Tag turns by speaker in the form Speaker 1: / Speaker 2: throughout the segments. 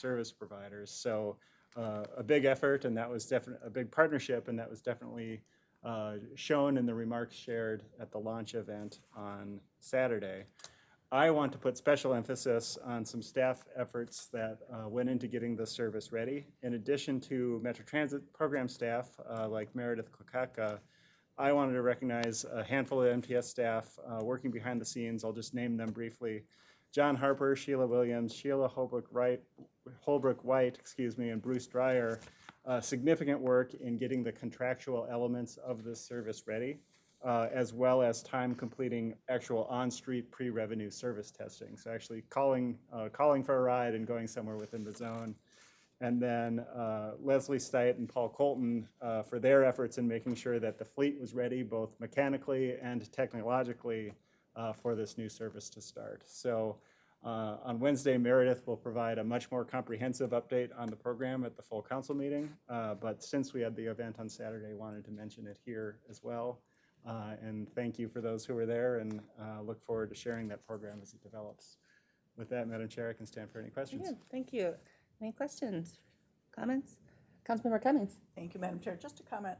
Speaker 1: service providers. So a big effort, and that was definitely a big partnership, and that was definitely shown in the remarks shared at the launch event on Saturday. I want to put special emphasis on some staff efforts that went into getting the service ready. In addition to Metro Transit program staff like Meredith Klokaka, I wanted to recognize a handful of MTS staff working behind the scenes. I'll just name them briefly. John Harper, Sheila Williams, Sheila Holbrook-White, and Bruce Dreyer. Significant work in getting the contractual elements of this service ready, as well as time completing actual on-street pre-revenue service testing. So actually calling for a ride and going somewhere within the zone. And then Leslie Stite and Paul Colton for their efforts in making sure that the fleet was ready both mechanically and technologically for this new service to start. So on Wednesday, Meredith will provide a much more comprehensive update on the program at the full council meeting. But since we had the event on Saturday, I wanted to mention it here as well. And thank you for those who were there, and look forward to sharing that program as it develops. With that, Madam Chair, I can stand for any questions.
Speaker 2: Yeah, thank you. Any questions, comments? Councilmember Cummings.
Speaker 3: Thank you, Madam Chair. Just a comment.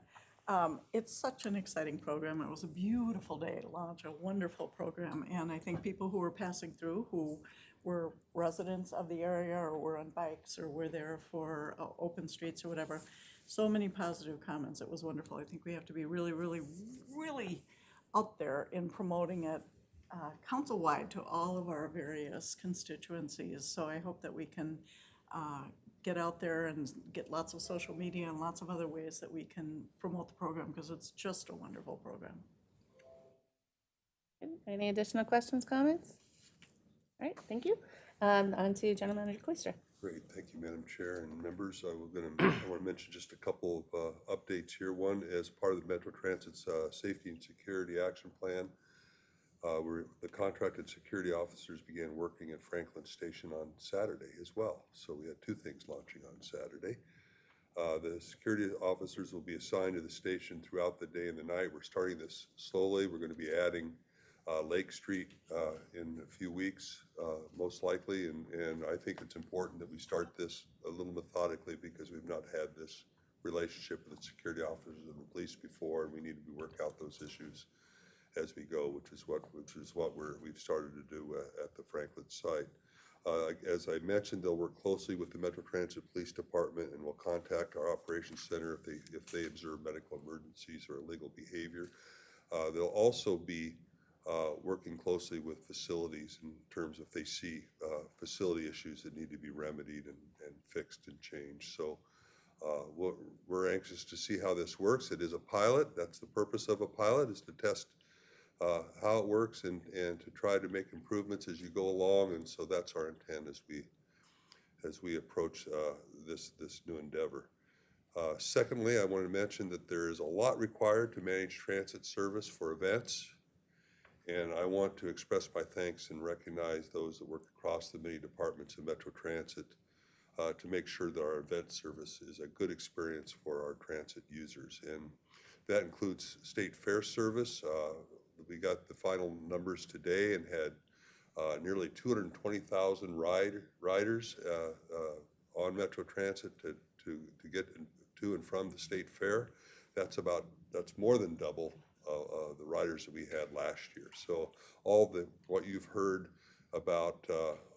Speaker 3: It's such an exciting program. It was a beautiful day to launch a wonderful program, and I think people who were passing through, who were residents of the area or were on bikes or were there for open streets or whatever, so many positive comments. It was wonderful. I think we have to be really, really, really out there in promoting it council-wide to all of our various constituencies. So I hope that we can get out there and get lots of social media and lots of other ways that we can promote the program, because it's just a wonderful program.
Speaker 2: Any additional questions, comments? All right, thank you. On to General Manager Cloister.
Speaker 4: Great, thank you, Madam Chair and members. I want to mention just a couple of updates here. One, as part of the Metro Transit's Safety and Security Action Plan, the contracted security officers began working at Franklin Station on Saturday as well. So we had two things launching on Saturday. The security officers will be assigned to the station throughout the day and the night. We're starting this slowly. We're going to be adding Lake Street in a few weeks, most likely. And I think it's important that we start this a little methodically, because we've not had this relationship with the security officers and the police before, and we need to work out those issues as we go, which is what we've started to do at the Franklin site. As I mentioned, they'll work closely with the Metro Transit Police Department, and will contact our operations center if they observe medical emergencies or illegal behavior. They'll also be working closely with facilities in terms of if they see facility issues that need to be remedied and fixed and changed. So we're anxious to see how this works. It is a pilot. That's the purpose of a pilot, is to test how it works and to try to make improvements as you go along. And so that's our intent as we approach this new endeavor. Secondly, I want to mention that there is a lot required to manage transit service for events. And I want to express my thanks and recognize those that work across the many departments of Metro Transit to make sure that our event service is a good experience for our transit users. And that includes state fair service. We got the final numbers today and had nearly 220,000 riders on Metro Transit to get to and from the state fair. That's more than double the riders that we had last year. So what you've heard about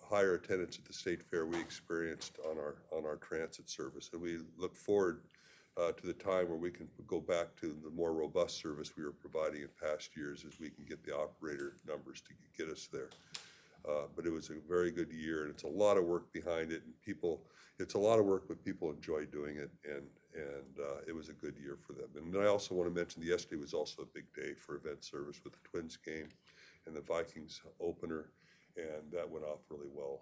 Speaker 4: higher attendance at the state fair, we experienced on our transit service, and we look forward to the time where we can go back to the more robust service we were providing in past years, as we can get the operator numbers to get us there. But it was a very good year, and it's a lot of work behind it, and it's a lot of work, but people enjoy doing it, and it was a good year for them. And I also want to mention that yesterday was also a big day for event service with the Twins game and the Vikings opener, and that went off really well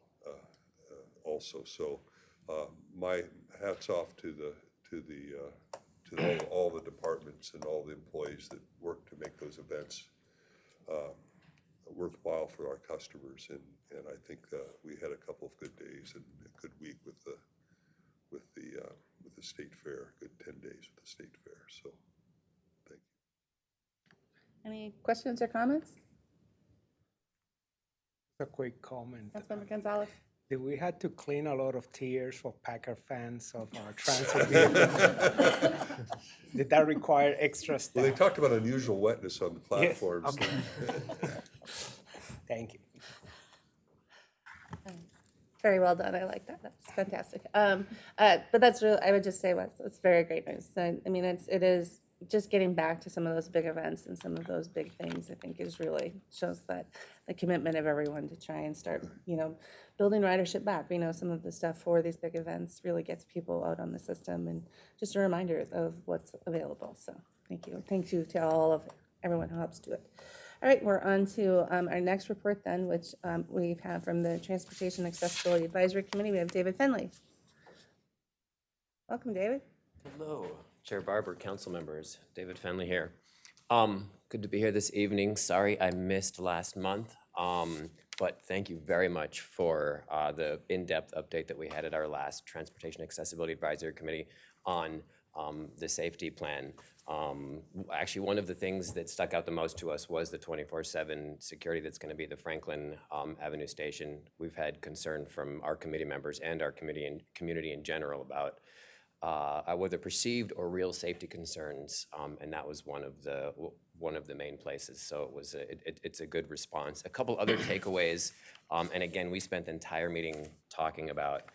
Speaker 4: also. So my hats off to all the departments and all the employees that work to make those events worthwhile for our customers, and I think we had a couple of good days and a good week with the state fair, good 10 days with the state fair. So thank you.
Speaker 2: Any questions or comments?
Speaker 5: A quick comment.
Speaker 2: Councilmember Gonzalez.
Speaker 5: We had to clean a lot of tears for Packer fans of our transit vehicles. Did that require extra
Speaker 4: Well, they
Speaker 5: staff?
Speaker 4: talked about unusual wetness on the
Speaker 5: Yes,
Speaker 4: platforms.
Speaker 5: okay. Thank you.
Speaker 2: Very well done. I like that. That's fantastic. But that's really, I would just say it's very great news. I mean, it is just getting back to some of those big events and some of those big things, I think is really shows that the commitment of everyone to try and start, building ridership back. We know some of the stuff for these big events really gets people out on the system and just a reminder of what's available. So thank you. Thank you to all of everyone who helps do it. All right, we're on to our next report then, which we have from the Transportation Accessibility Advisory Committee. We have David Finley. Welcome, David.
Speaker 6: Hello, Chair Barber, council members, David Fenley here. Good to be here this evening. Sorry I missed last month, but thank you very much for the in-depth update that we had at our last Transportation Accessibility Advisory Committee on the safety plan. Actually, one of the things that stuck out the most to us was the 24/7 security that's going to be the Franklin Avenue station. We've had concern from our committee members and our community in general about whether perceived or real safety concerns, and that was one of the main places. So it's a good response. A couple other takeaways, and again, we spent the entire meeting talking about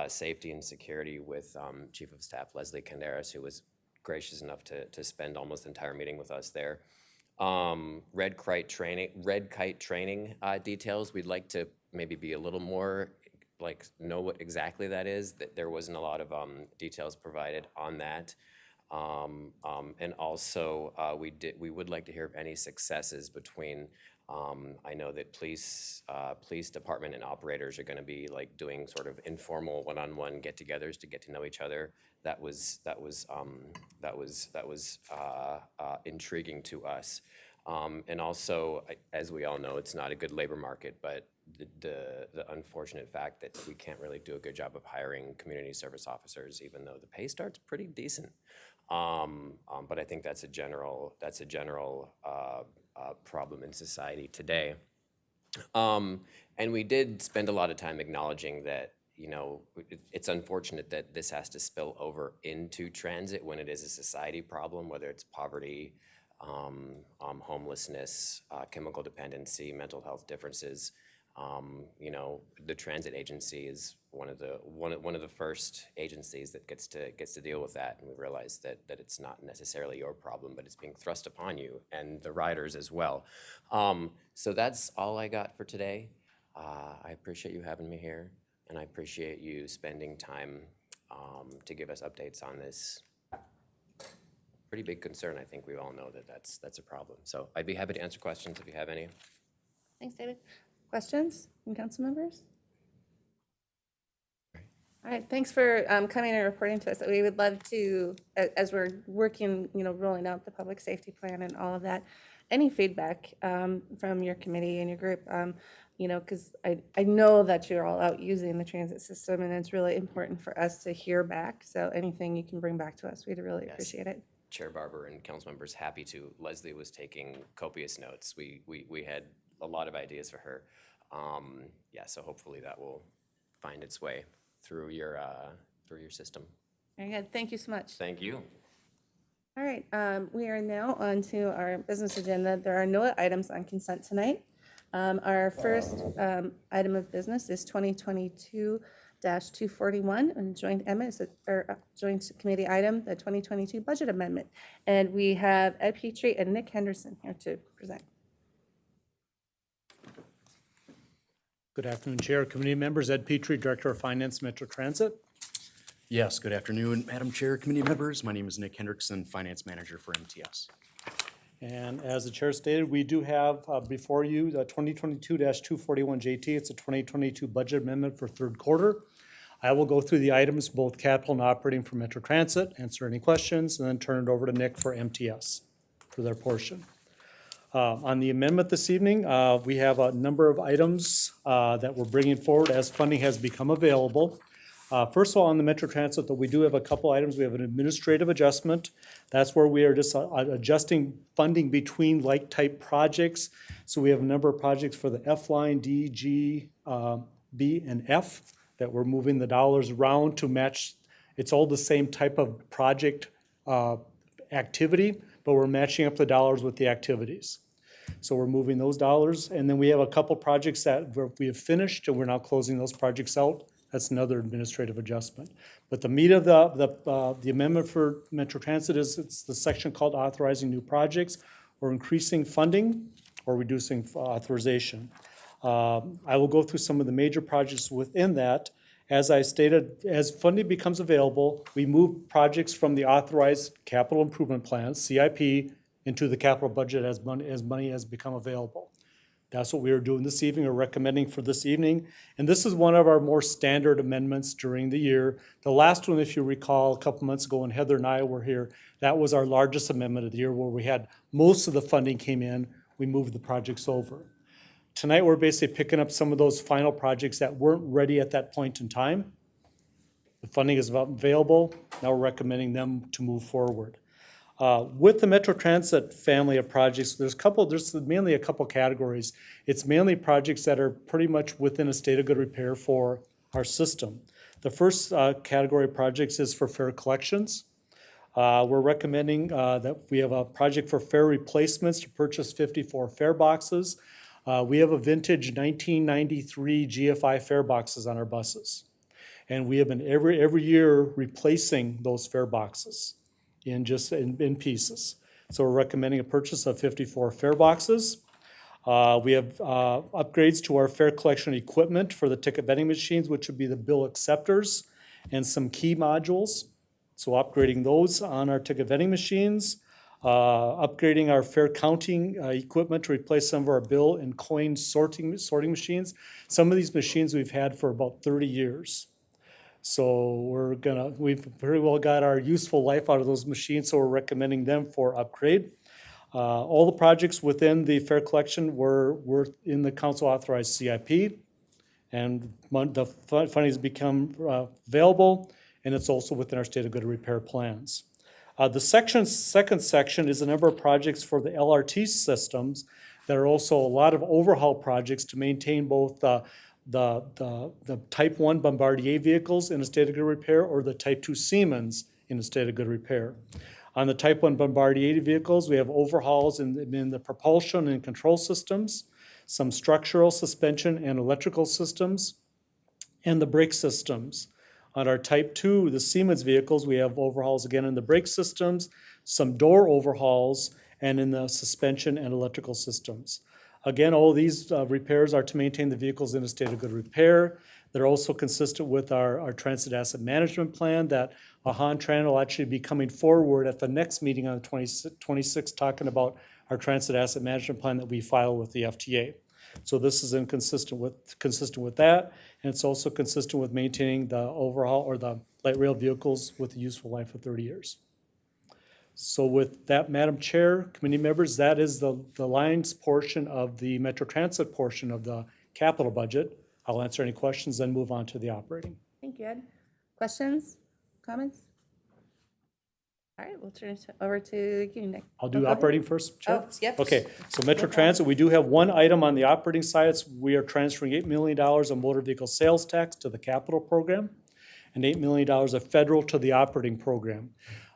Speaker 6: safety and security with Chief of Staff Leslie Canderas, who was gracious enough to spend almost the entire meeting with us there. Red kite training details. We'd like to maybe be a little more know what exactly that is. That there wasn't a lot of details provided on that. And also, we would like to hear of any successes between. I know that police department and operators are going to be doing sort of informal one-on-one get-togethers to get to know each other. That was intriguing to us. And also, as we all know, it's not a good labor market, but the unfortunate fact that we can't really do a good job of hiring community service officers, even though the pay start's pretty decent. But I think that's a general problem in society today. And we did spend a lot of time acknowledging that, it's unfortunate that this has to spill over into transit when it is a society problem, whether it's poverty, homelessness, chemical dependency, mental health differences. The transit agency is one of the first agencies that gets to deal with that, and we realize that it's not necessarily your problem, but it's being thrust upon you and the riders as well. So that's all I got for today. I appreciate you having me here, and I appreciate you spending time to give us updates on this pretty big concern. I think we all know that that's a problem. So I'd be happy to answer questions if you have any.
Speaker 2: Thanks, David. Questions from council members? All right, thanks for coming and reporting to us. We would love to, as we're working, rolling out the public safety plan and all of that, any feedback from your committee and your group, because I know that you're all out using the transit system, and it's really important for us to hear back. So anything you can bring back to us, we'd really appreciate it.
Speaker 6: Chair Barber and council members, happy to. Leslie was taking copious notes. We had a lot of ideas for her. So hopefully that will find its way through your system.
Speaker 2: Very good. Thank you so much.
Speaker 6: Thank you.
Speaker 2: All right, we are now on to our business agenda. There are no items on consent tonight. Our first item of business is 2022-241, and joint committee item, the 2022 budget amendment. And we have Ed Petrie and Nick Henderson here to present.
Speaker 7: Good afternoon, Chair, committee members. Ed Petrie, Director of Finance, Metro Transit.
Speaker 8: Yes, good afternoon, Madam Chair, committee members. My name is Nick Hendrickson, Finance Manager for MTS.
Speaker 7: And as the Chair stated, we do have before you the 2022-241 JT. It's a 2022 budget amendment for third quarter. I will go through the items, both capital and operating for Metro Transit, answer any questions, and then turn it over to Nick for MTS for their portion. On the amendment this evening, we have a number of items that we're bringing forward as funding has become available. First of all, on the Metro Transit, though, we do have a couple items. We have an administrative adjustment. That's where we are just adjusting funding between like-type projects. So we have a number of projects for the F line, D, G, B, and F, that we're moving the dollars around to match. It's all the same type of project activity, but we're matching up the dollars with the activities. So we're moving those dollars, and then we have a couple projects that we have finished, and we're now closing those projects out. That's another administrative adjustment. But the meat of the amendment for Metro Transit is, it's the section called Authorizing New Projects, or increasing funding or reducing authorization. I will go through some of the major projects within that. As I stated, as funding becomes available, we move projects from the authorized capital improvement plan, CIP, into the capital budget as money has become available. That's what we are doing this evening, or recommending for this evening. And this is one of our more standard amendments during the year. The last one, if you recall, a couple months ago when Heather and I were here, that was our largest amendment of the year, where we had most of the funding came in, we moved the projects over. Tonight, we're basically picking up some of those final projects that weren't ready at that point in time. The funding is available, now we're recommending them to move forward. With the Metro Transit family of projects, there's mainly a couple categories. It's mainly projects that are pretty much within a state of good repair for our system. The first category of projects is for fare collections. We're recommending that we have a project for fare replacements to purchase 54 fare boxes. We have a vintage 1993 GFI fare boxes on our buses. And we have been every year replacing those fare boxes in pieces. So we're recommending a purchase of 54 fare boxes. We have upgrades to our fare collection equipment for the ticket vending machines, which would be the bill acceptors and some key modules. So upgrading those on our ticket vending machines. Upgrading our fare counting equipment to replace some of our bill and coin sorting machines. Some of these machines we've had for about 30 years. So we've very well got our useful life out of those machines, so we're recommending them for upgrade. All the projects within the fare collection were in the council authorized CIP, and the funding has become available, and it's also within our state of good repair plans. The second section is a number of projects for the Lrt Systems that are also a lot of overhaul projects to maintain both the Type 1 Bombardier vehicles in a state of good repair, or the Type 2 Siemens in a state of good repair. On the Type 1 Bombardier vehicles, we have overhauls in the propulsion and control systems, some structural, suspension, and electrical systems, and the brake systems. On our Type 2, the Siemens vehicles, we have overhauls again in the brake systems, some door overhauls, and in the suspension and electrical systems. Again, all these repairs are to maintain the vehicles in a state of good repair. They're also consistent with our transit asset management plan that Tran will actually be coming forward at the next meeting on the 26th, talking about our transit asset management plan that we file with the FTA. So this is consistent with that, and it's also consistent with maintaining the overhaul or the light rail vehicles with a useful life of 30 years. So with that, Madam Chair, committee members, that is the lines portion of the Metro Transit portion of the capital budget. I'll answer any questions, then move on to the operating.
Speaker 2: Thank you, Ed. Questions, comments? All right, we'll turn it over to you, Nick.
Speaker 7: I'll do
Speaker 2: go ahead.
Speaker 7: operating first, Chair.
Speaker 2: Oh, yep.
Speaker 7: Okay, so Metro Transit, we do have one item on the operating side. We are transferring $8 million of motor vehicle sales tax to the capital program and $8 million of federal to the operating program.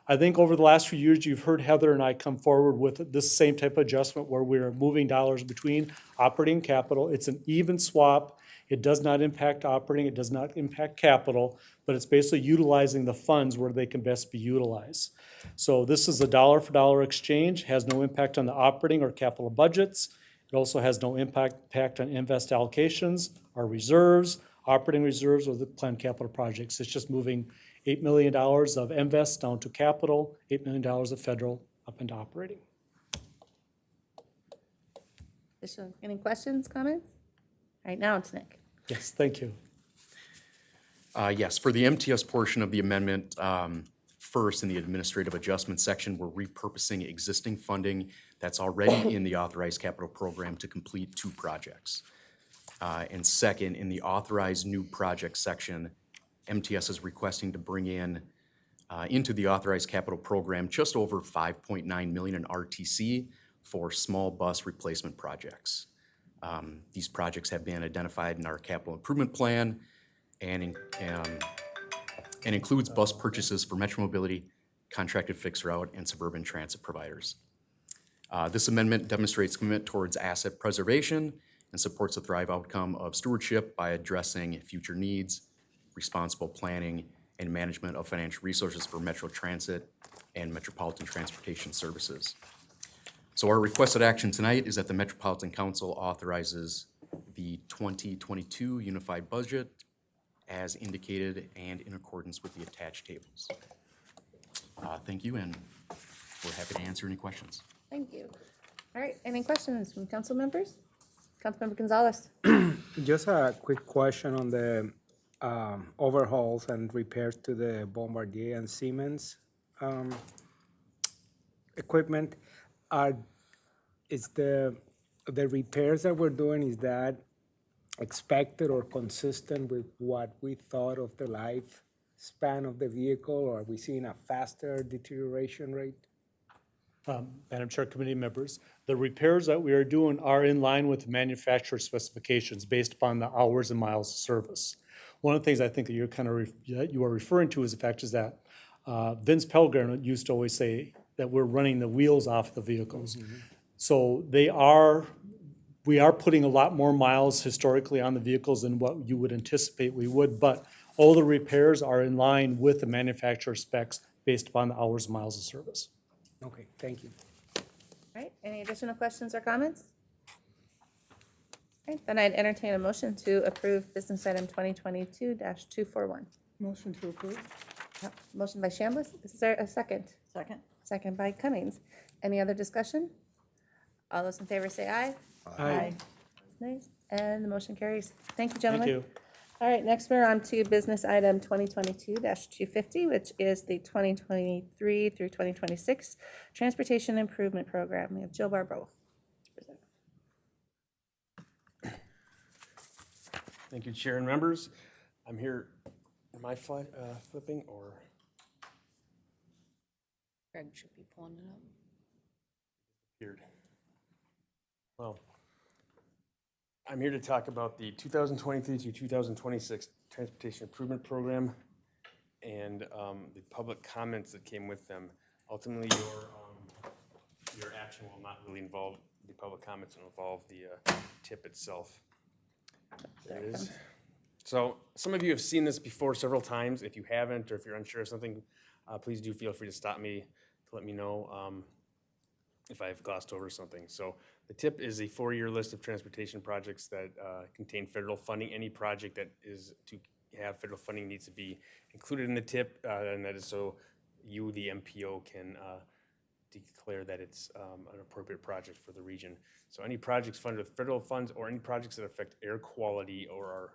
Speaker 7: I think over the last few years, you've heard Heather and I come forward with this same type of adjustment where we're moving dollars between operating and capital. It's an even swap. It does not impact operating, it does not impact capital, but it's basically utilizing the funds where they can best be utilized. So this is a dollar for dollar exchange, has no impact on the operating or capital budgets. It also has no impact on invest allocations, our reserves, operating reserves, or the planned capital projects. It's just moving $8 million of invest down to capital, $8 million of federal up into operating.
Speaker 2: Any questions, comments? All right, now it's Nick.
Speaker 7: Yes, thank you.
Speaker 8: Yes, for the MTS portion of the amendment, first in the administrative adjustment section, we're repurposing existing funding that's already in the authorized capital program to complete 2 projects. And second, in the authorized new project section, MTS is requesting to bring in into the authorized capital program just over $5.9 million in RTC for small bus replacement projects. These projects have been identified in our capital improvement plan and includes bus purchases for Metro Mobility, contracted fixed route, and suburban transit providers. This amendment demonstrates commitment towards asset preservation and supports the Thrive outcome of stewardship by addressing future needs, responsible planning, and management of financial resources for Metro Transit and Metropolitan Transportation Services. So our requested action tonight is that the Metropolitan Council authorizes the 2022 unified budget as indicated and in accordance with the attached tables. Thank you, and we're happy to answer any questions.
Speaker 2: Thank you. All right, any questions from council members? Councilmember Gonzalez?
Speaker 5: Just a quick question on the overhauls and repairs to the Bombardier and Siemens equipment. Is the repairs that we're doing, is that expected or consistent with what we thought of the lifespan of the vehicle, or are we seeing a faster deterioration rate?
Speaker 7: Madam Chair, committee members, the repairs that we are doing are in line with the manufacturer specifications based upon the hours and miles of service. One of the things I think that you're you are referring to is the fact is that Vince Pelgrim used to always say that we're running the wheels off the vehicles. Mm-hmm. So we are putting a lot more miles historically on the vehicles than what you would anticipate we would, but all the repairs are in line with the manufacturer specs based upon the hours and miles of service.
Speaker 5: Okay, thank you.
Speaker 2: All right, any additional questions or comments? All right, then I'd entertain a motion to approve business item 2022-241.
Speaker 3: Motion to approve.
Speaker 2: Motion by Chambliss, is there a second?
Speaker 3: Second.
Speaker 2: Second by Cummings. Any other discussion? All those in favor say aye.
Speaker 3: Aye.
Speaker 2: Nay. And the motion carries. Thank you, gentlemen.
Speaker 7: Thank you.
Speaker 2: All right, next we're on to business item 2022-250, which is the 2023 through 2026 Transportation Improvement Program. We have Jill Barbeau.
Speaker 9: Thank you, Chair and members. I'm here, am I flipping or?
Speaker 10: Greg should be pulling it up.
Speaker 9: Weird. Well, I'm here to talk about the 2023 to 2026 Transportation Improvement Program and the public comments that came with them. Ultimately, your action will not really involve the public comments, it'll involve the TIP itself. There it is. So some of you have seen this before several times. If you haven't, or if you're unsure of something, please do feel free to stop me to let me know if I've glossed over something. So the TIP is a 4-year list of transportation projects that contain federal funding. Any project that is to have federal funding needs to be included in the TIP, and that is so you, the MPO, can declare that it's an appropriate project for the region. So any projects funded with federal funds or any projects that affect air quality or are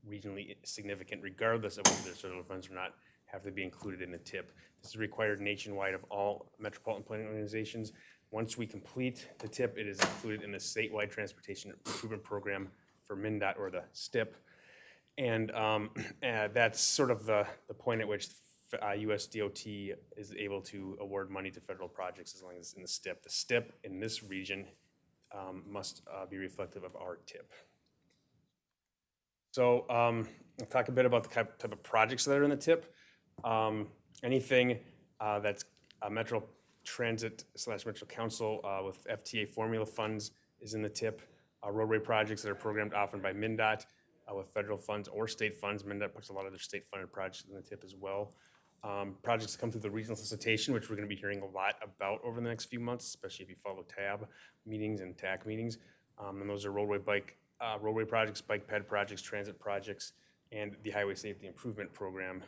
Speaker 9: regionally significant, regardless of whether there's federal funds or not, have to be included in the TIP. This is required nationwide of all metropolitan planning organizations. Once we complete the TIP, it is included in the statewide transportation improvement program for MnDOT, or the STIP. And that's sort of the point at which US DOT is able to award money to federal projects as long as it's in the STIP. The STIP in this region must be reflective of our TIP. So I'll talk a bit about the type of projects that are in the TIP. Anything that's a Metro Transit / Metro Council with FTA formula funds is in the TIP. Roadway projects that are programmed often by MnDOT with federal funds or state funds. MnDOT puts a lot of their state-funded projects in the TIP as well. Projects that come through the regional solicitation, which we're going to be hearing a lot about over the next few months, especially if you follow TAB meetings and TAAC meetings. And those are roadway projects, bike ped projects, transit projects, and the Highway Safety Improvement Program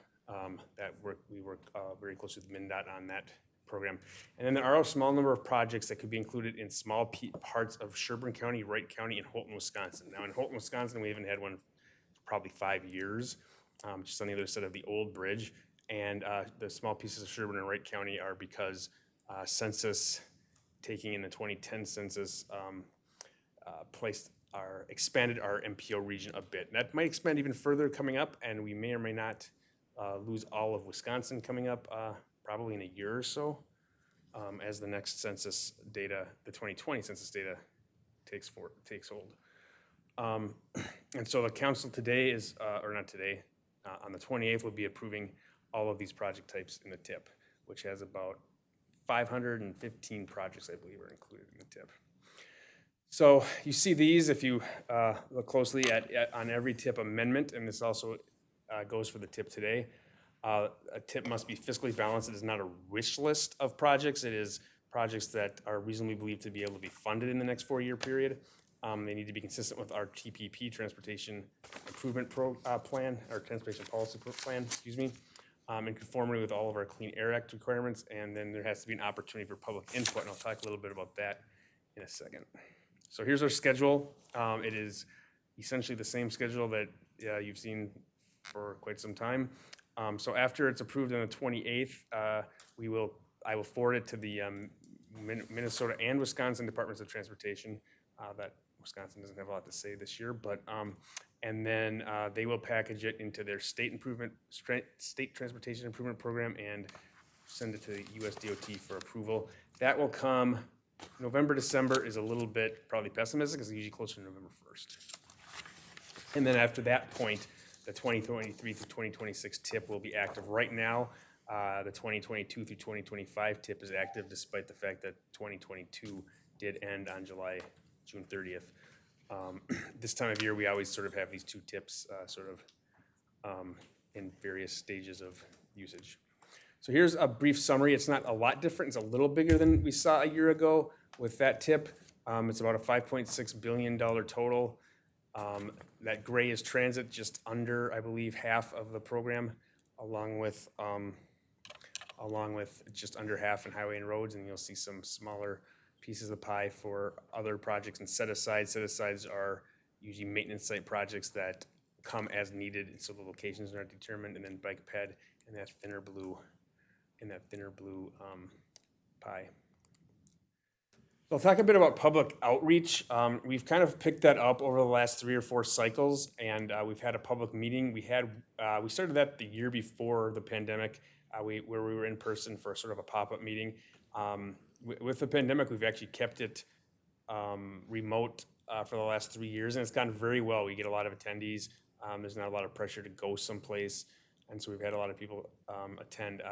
Speaker 9: that we work very closely with MnDOT on that program. And then there are a small number of projects that could be included in small parts of Sherburne County, Wright County, and Holton, Wisconsin. Now in Holton, Wisconsin, we haven't had one for probably 5 years, just on the other side of the old bridge. And the small pieces of Sherburne and Wright County are because census, taking in the 2010 census, expanded our MPO region a bit. And that might expand even further coming up, and we may or may not lose all of Wisconsin coming up probably in a year or so as the next census data, the 2020 census data takes hold. And so the council today is, or not today, on the 28th, will be approving all of these project types in the TIP, which has about 515 projects, I believe, are included in the TIP. So you see these if you look closely on every TIP amendment, and this also goes for the TIP today. A TIP must be fiscally balanced. It is not a wish list of projects. It is projects that are reasonably believed to be able to be funded in the next 4-year period. They need to be consistent with our TPP, Transportation Improvement Plan, our Transportation Policy Plan, excuse me, in conformity with all of our Clean Air Act requirements. And then there has to be an opportunity for public input, and I'll talk a little bit about that in a second. So here's our schedule. It is essentially the same schedule that you've seen for quite some time. So after it's approved on the 28th, I will forward it to the Minnesota and Wisconsin Departments of Transportation. That Wisconsin doesn't have a lot to say this year, but and then they will package it into their state transportation improvement program and send it to the US DOT for approval. That will come. November, December is a little bit probably pessimistic because it's usually closer to November 1st. And then after that point, the 2023 through 2026 TIP will be active. Right now, the 2022 through 2025 TIP is active despite the fact that 2022 did end on June 30th. This time of year, we always sort of have these two TIPs in various stages of usage. So here's a brief summary. It's not a lot different. It's a little bigger than we saw a year ago with that TIP. It's about a $5.6 billion total. That gray is transit, just under, I believe, half of the program, along with just under half in highway and roads, and you'll see some smaller pieces of pie for other projects and set-asides. Set-asides are usually maintenance site projects that come as needed, so the locations are determined, and then bike ped in that thinner blue pie. So I'll talk a bit about public outreach. We've kind of picked that up over the last 3 or 4 cycles, and we've had a public meeting. We started that the year before the pandemic, where we were in person for sort of a pop-up meeting. With the pandemic, we've actually kept it remote for the last 3 years, and it's gone very well. We get a lot of attendees. There's not a lot of pressure to go someplace, and so we've had a lot of people attend.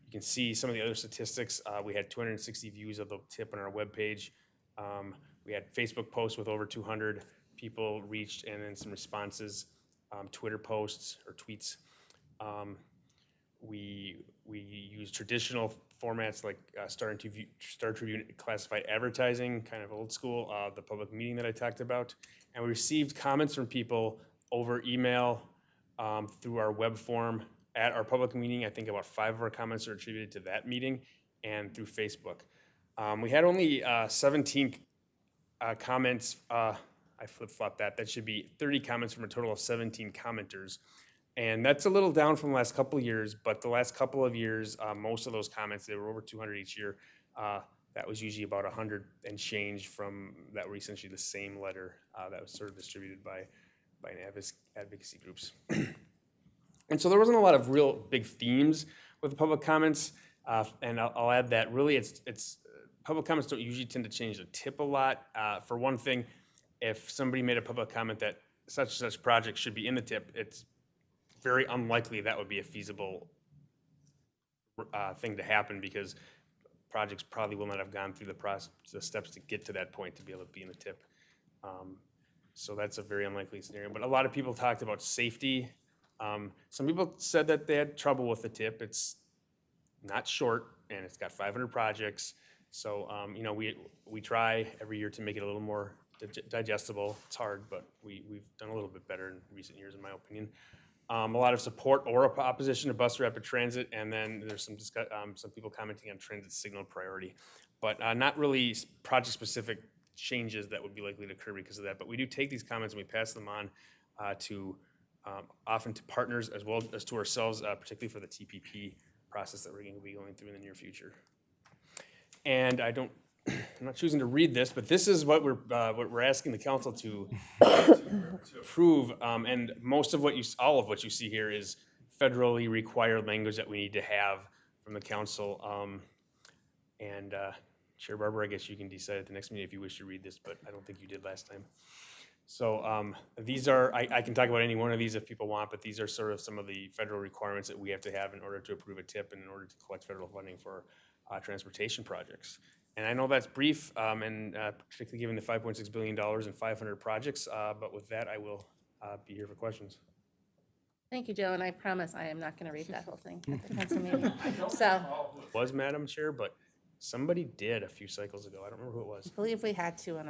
Speaker 9: You can see some of the other statistics. We had 260 views of the TIP on our webpage. We had Facebook posts with over 200 people reached, and then some responses, Twitter posts or tweets. We use traditional formats like Star Tribune classified advertising, kind of old school, the public meeting that I talked about. And we received comments from people over email, through our web form at our public meeting. I think about 5 of our comments are attributed to that meeting, and through Facebook. We had only 17 comments. I flip-flopped that. That should be 30 comments from a total of 17 commenters. And that's a little down from the last couple of years, but the last couple of years, most of those comments, they were over 200 each year. That was usually about 100 and change from that were essentially the same letter that was sort of distributed by advocacy groups. And so there wasn't a lot of real big themes with the public comments, and I'll add that really it's public comments don't usually tend to change the TIP a lot. For one thing, if somebody made a public comment that such and such project should be in the TIP, it's very unlikely that would be a feasible thing to happen, because projects probably will not have gone through the steps to get to that point to be able to be in the TIP. So that's a very unlikely scenario. But a lot of people talked about safety. Some people said that they had trouble with the TIP. It's not short, and it's got 500 projects. So we try every year to make it a little more digestible. It's hard, but we've done a little bit better in recent years, in my opinion. A lot of support or opposition to bus rapid transit, and then there's some people commenting on transit signal priority, but not really project-specific changes that would be likely to occur because of that. But we do take these comments and we pass them on often to partners as well as to ourselves, particularly for the TPP process that we're going to be going through in the near future. And I'm not choosing to read this, but this is what we're asking the council to approve. And all of what you see here is federally required language that we need to have from the council. Chair Barber, I guess you can decide at the next meeting if you wish to read this, but I don't think you did last time. So these are, I can talk about any one of these if people want, but these are sort of some of the federal requirements that we have to have in order to approve a TIP and in order to collect federal funding for transportation projects. And I know that's brief, and particularly given the $5.6 billion and 500 projects, but with that, I will be here for questions.
Speaker 2: Thank you, Joe, and I promise I am not going to read that whole thing at the council meeting. So
Speaker 9: Was Madam Chair, but somebody did a few cycles ago. I don't remember who it was.
Speaker 2: I believe we had to when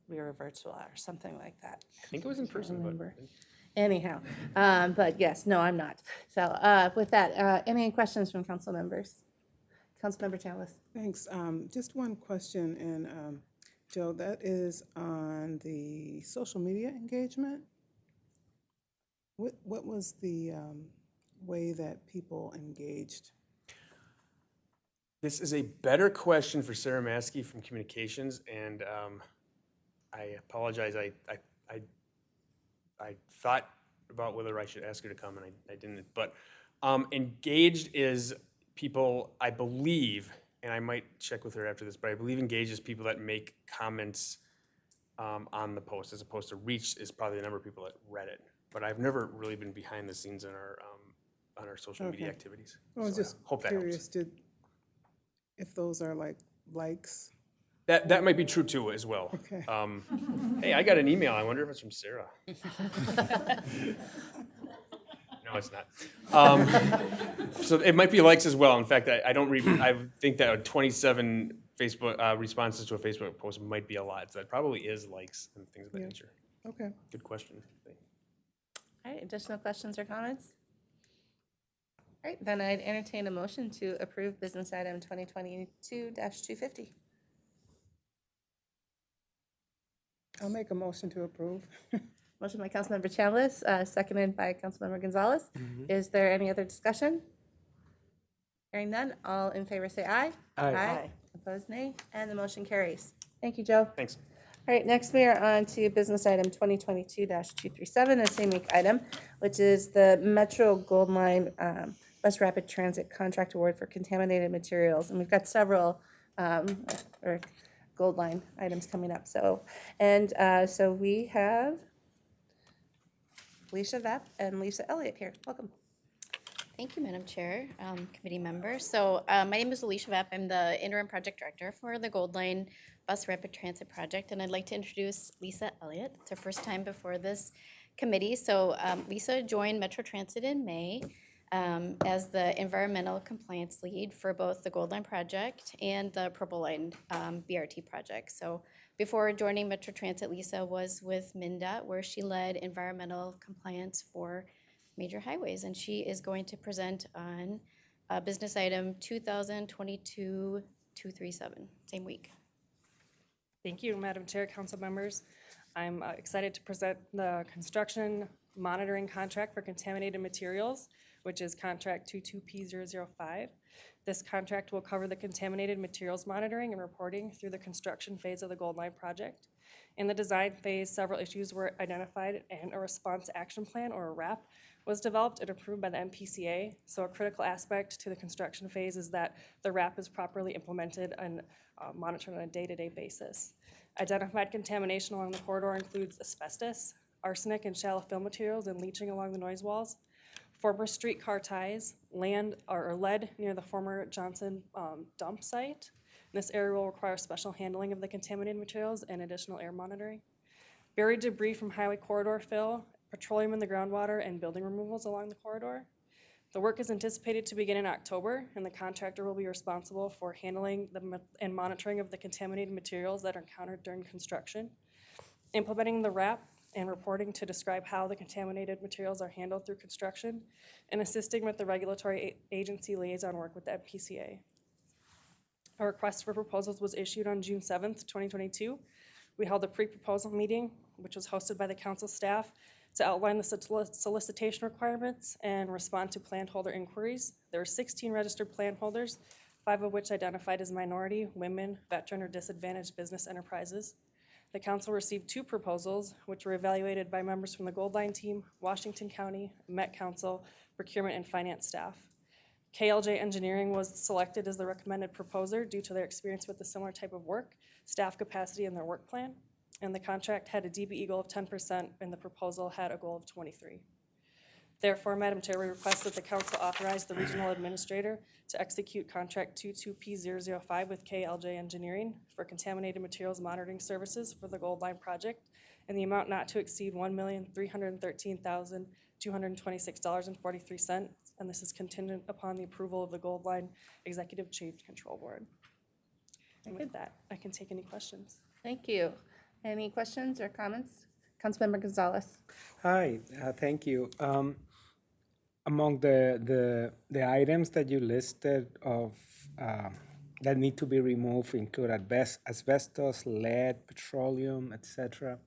Speaker 2: we were virtual or something like that.
Speaker 9: I think it was in person, but
Speaker 2: remember. Anyhow, but yes, no, I'm not. So with that, any questions from council members? Councilmember Chalice.
Speaker 11: Thanks. Just one question, and Joe, that is on the social media engagement. What was the way that people engaged?
Speaker 9: this is a better question for Sarah Maskey from Communications, and I apologize. I thought about whether I should ask her to come, and I didn't. But engaged is people, I believe, and I might check with her after this, but I believe engaged is people that make comments on the post, as opposed to reach is probably the number of people that read it. But I've never really been behind the scenes on our social media
Speaker 11: Okay.
Speaker 9: activities.
Speaker 11: I was
Speaker 9: So
Speaker 11: just
Speaker 9: hope that helps.
Speaker 11: curious, if those are like likes.
Speaker 9: That might be true too, as well.
Speaker 11: Okay.
Speaker 9: Hey, I got an email. I wonder if it's from Sarah. No, it's not. So it might be likes as well. In fact, I don't read. I think that 27 Facebook responses to a Facebook post might be a lot. So that probably is likes and things of that
Speaker 11: Yeah.
Speaker 9: nature.
Speaker 11: Okay.
Speaker 9: Good question.
Speaker 2: All right, additional questions or comments? All right, then I'd entertain a motion to approve business item 2022-250.
Speaker 11: I'll make a motion to approve.
Speaker 2: Motion by Councilmember Chalice, seconded by Councilmember Gonzalez. Is there any other discussion? Hearing none, all in favor say aye.
Speaker 5: Aye.
Speaker 2: Opposed, nay, and the motion carries. Thank you, Joe.
Speaker 9: Thanks.
Speaker 2: All right, next we are on to business item 2022-237, a same week item, which is the Metro Gold Line Bus Rapid Transit Contract Award for Contaminated Materials. And we've got several or Gold Line items coming up. So we have Alicia Vapp and Lisa Elliott here. Welcome.
Speaker 10: Thank you, Madam Chair, committee members. So my name is Alicia Vapp. I'm the interim project director for the Gold Line Bus Rapid Transit Project, and I'd like to introduce Lisa Elliott. It's her first time before this committee. So Lisa joined Metro Transit in May as the environmental compliance lead for both the Gold Line project and the Purple Line BRT project. So before joining Metro Transit, Lisa was with MnDOT, where she led environmental compliance for major highways, and she is going to present on business item 2022-237, same week.
Speaker 12: Thank you, Madam Chair, council members. I'm excited to present the construction monitoring contract for contaminated materials, which is contract 22P005. This contract will cover the contaminated materials monitoring and reporting through the construction phase of the Gold Line project. In the design phase, several issues were identified and a response action plan, or a RAP, was developed and approved by the MPCA. So a critical aspect to the construction phase is that the RAP is properly implemented and monitored on a day-to-day basis. Identified contamination along the corridor includes asbestos, arsenic and shallow fill materials, and leaching along the noise walls. Former streetcar ties, land or lead near the former Johnson dump site. This area will require special handling of the contaminated materials and additional air monitoring. Buried debris from highway corridor fill, petroleum in the groundwater, and building removals along the corridor. The work is anticipated to begin in October, and the contractor will be responsible for handling and monitoring of the contaminated materials that are encountered during construction, implementing the RAP and reporting to describe how the contaminated materials are handled through construction, and assisting with the regulatory agency liaison work with the MPCA. A request for proposals was issued on June 7th, 2022. We held a pre-proposal meeting, which was hosted by the council staff, to outline the solicitation requirements and respond to plan holder inquiries. There were 16 registered plan holders, 5 of which identified as minority, women, veteran, or disadvantaged business enterprises. The council received 2 proposals, which were evaluated by members from the Gold Line team, Washington County, Met Council, procurement, and finance staff. KLJ Engineering was selected as the recommended proposer due to their experience with a similar type of work, staff capacity, and their work plan. And the contract had a DBE goal of 10%, and the proposal had a goal of 23. Therefore, Madam Chair, we request that the council authorize the regional administrator to execute contract 22P005 with KLJ Engineering for contaminated materials monitoring services for the Gold Line project in the amount not to exceed $1,313,226.43, and this is contingent upon the approval of the Gold Line Executive Change Control Board. And with that, I can take any questions.
Speaker 2: Thank you. Any questions or comments? Councilmember Gonzalez.
Speaker 5: Hi, thank you. Among the items that you listed of that need to be removed include asbestos, lead, petroleum, etc.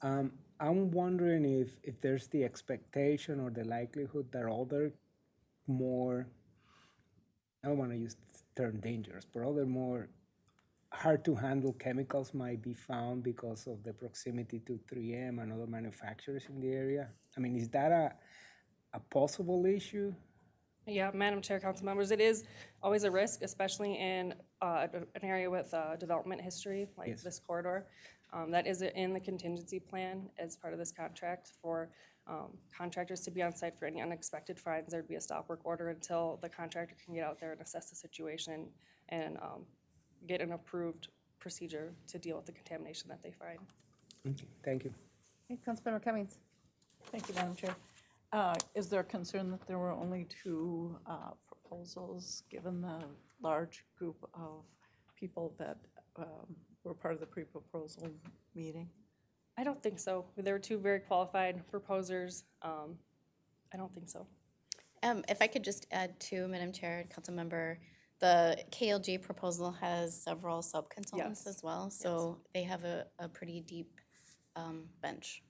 Speaker 5: I'm wondering if there's the expectation or the likelihood that other more, I don't want to use the term dangerous, but other more hard to handle chemicals might be found because of the proximity to 3M and other manufacturers in the area. I mean, is that a possible issue?
Speaker 12: Yeah, Madam Chair, council members, it is always a risk, especially in an area with development history like
Speaker 5: Yes.
Speaker 12: this corridor. That is in the contingency plan as part of this contract for contractors to be on site for any unexpected finds. There'd be a stop work order until the contractor can get out there and assess the situation and get an approved procedure to deal with the contamination that they find.
Speaker 5: Okay, thank you.
Speaker 2: Okay, Councilmember Cummings.
Speaker 3: Thank you, Madam Chair. Is there concern that there were only two proposals, given the large group of people that were part of the pre-proposal meeting?
Speaker 12: I don't think so. There were two very qualified proposers. I don't think so.
Speaker 10: If I could just add to, Madam Chair and council member, the KLG proposal has several sub-consultants
Speaker 12: Yes.
Speaker 10: as well, so they have a pretty deep bench.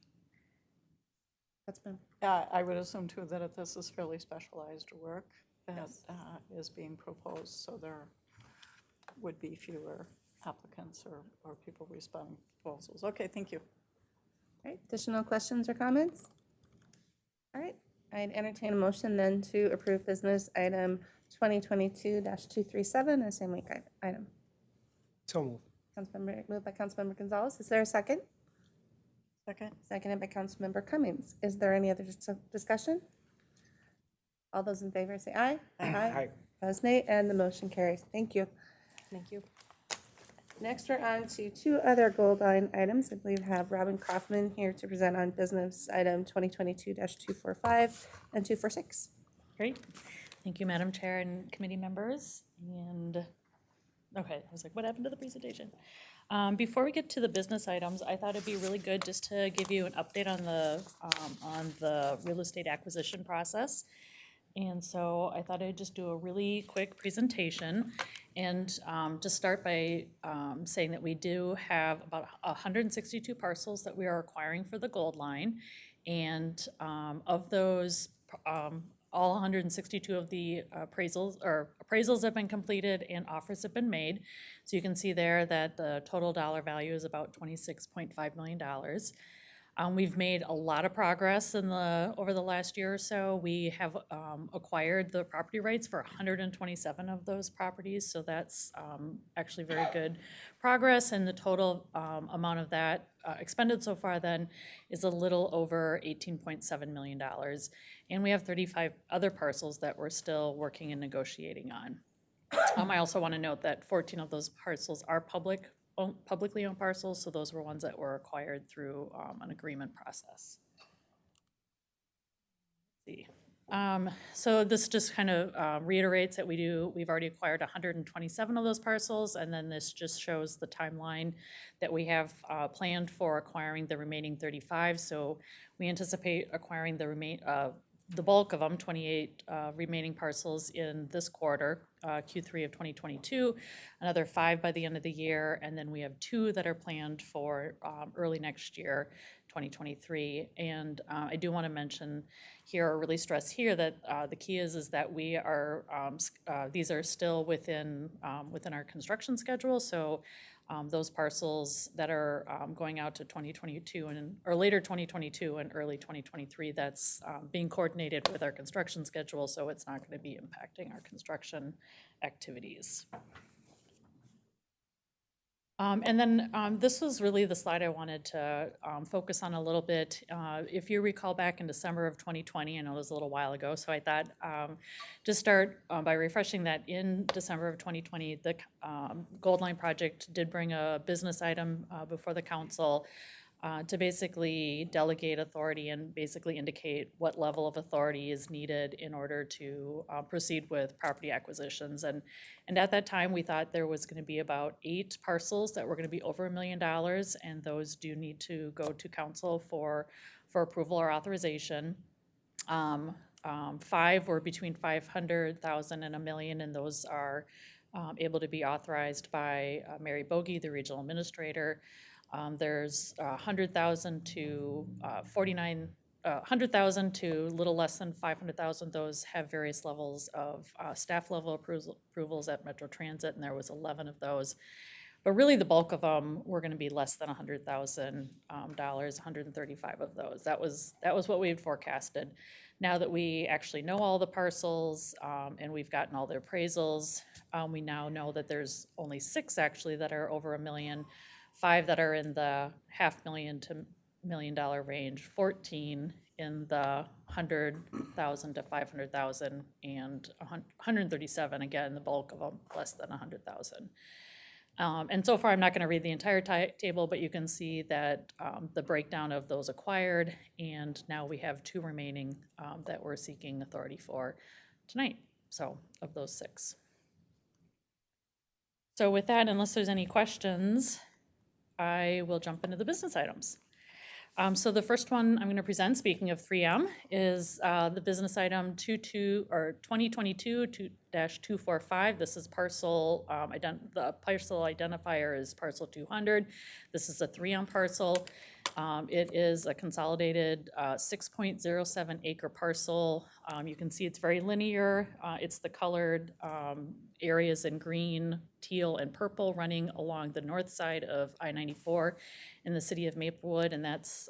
Speaker 2: Councilmember.
Speaker 3: I would assume too that this is fairly specialized work that is being proposed, so there would be fewer applicants or people responding to proposals. Okay, thank you.
Speaker 2: All right, additional questions or comments? All right, I'd entertain a motion then to approve business item 2022-237, a same week item.
Speaker 5: So moved.
Speaker 2: Moved by Councilmember Gonzalez. Is there a second?
Speaker 3: Second?
Speaker 2: Seconded by Councilmember Cummings. Is there any other discussion? All those in favor say aye.
Speaker 5: Aye.
Speaker 2: Opposed, nay, and the motion carries. Thank you.
Speaker 12: Thank you.
Speaker 2: Next, we're on to two other Gold Line items. I believe we have Robin Caufman here to present on business item 2022-245 and 246.
Speaker 13: Great. Thank you, Madam Chair and committee members. And, okay, I was like, what happened to the presentation? Before we get to the business items, I thought it'd be really good just to give you an update on the real estate acquisition process. And so I thought I'd just do a really quick presentation and just start by saying that we do have about 162 parcels that we are acquiring for the Gold Line. And of those, all 162 of the appraisals have been completed and offers have been made. So you can see there that the total dollar value is about $26.5 million. We've made a lot of progress over the last year or so. We have acquired the property rights for 127 of those properties, so that's actually very good progress. And the total amount of that expended so far then is a little over $18.7 million. And we have 35 other parcels that we're still working and negotiating on. I also want to note that 14 of those parcels are publicly owned parcels, so those were ones that were acquired through an agreement process. Let's see. So this just kind of reiterates that we've already acquired 127 of those parcels, and then this just shows the timeline that we have planned for acquiring the remaining 35. So we anticipate acquiring the bulk of them, 28 remaining parcels in this quarter, Q3 of 2022, another 5 by the end of the year, and then we have 2 that are planned for early next year, 2023. And I do want to mention here, or really stress here, that the key is that we are, these are still within our construction schedule, so those parcels that are going out to 2022 or later 2022 and early 2023, that's being coordinated with our construction schedule, so it's not going to be impacting our construction activities. And then this was really the slide I wanted to focus on a little bit. If you recall back in December of 2020, I know it was a little while ago, so I thought just start by refreshing that in December of 2020, the Gold Line project did bring a business item before the council to basically delegate authority and basically indicate what level of authority is needed in order to proceed with property acquisitions. And at that time, we thought there was going to be about 8 parcels that were going to be over $1 million, and those do need to go to council for approval or authorization. 5 were between 500,000 and $1 million, and those are able to be authorized by Mary Bogie, the regional administrator. There's 100,000 to 100,000 to little less than 500,000. Those have various levels of staff level approvals at Metro Transit, and there was 11 of those. But really, the bulk of them were going to be less than $100,000, 135 of those. That was what we had forecasted. Now that we actually know all the parcels and we've gotten all the appraisals, we now know that there's only 6 actually that are over $1 million. 5 that are in the $500,000 to $1 million range, 14 in the 100,000 to 500,000, and 137, again, the bulk of them less than 100,000. And so far, I'm not going to read the entire table, but you can see that the breakdown of those acquired, and now we have 2 remaining that we're seeking authority for tonight, so of those 6. So with that, unless there's any questions, I will jump into the business items. So the first one I'm going to present, speaking of 3M, is the business item 2022-245. This is parcel, the parcel identifier is parcel 200. This is a 3M parcel. It is a consolidated 6.07 acre parcel. You can see it's very linear. It's the colored areas in green, teal, and purple running along the north side of I-94 in the city of Maplewood, and that's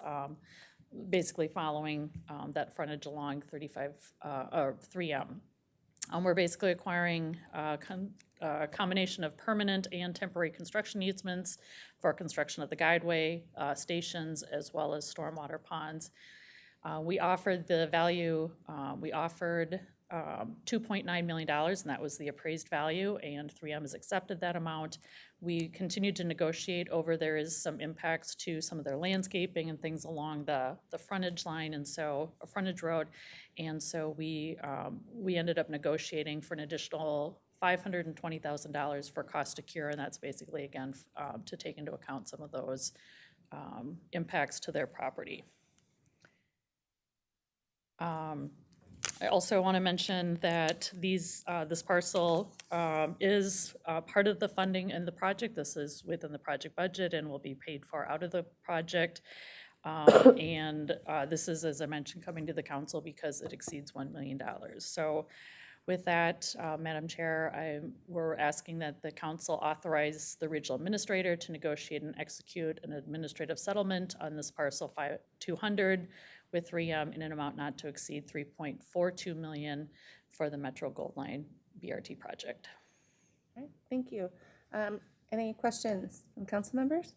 Speaker 13: basically following that frontage along 3M. We're basically acquiring a combination of permanent and temporary construction easements for construction of the guideway, stations, as well as stormwater ponds. We offered the value, we offered $2.9 million, and that was the appraised value, and 3M has accepted that amount. We continued to negotiate over, there is some impacts to some of their landscaping and things along the frontage line, and so, a frontage road, and so we ended up negotiating for an additional $520,000 for cost to cure, and that's basically, again, to take into account some of those impacts to their property. I also want to mention that this parcel is part of the funding in the project. This is within the project budget and will be paid for out of the project. And this is, as I mentioned, coming to the council because it exceeds $1 million. So with that, Madam Chair, we're asking that the council authorize the regional administrator to negotiate and execute an administrative settlement on this parcel 200 with 3M in an amount not to exceed $3.42 million for the Metro Gold Line BRT project.
Speaker 2: All right, thank you. Any questions from council members?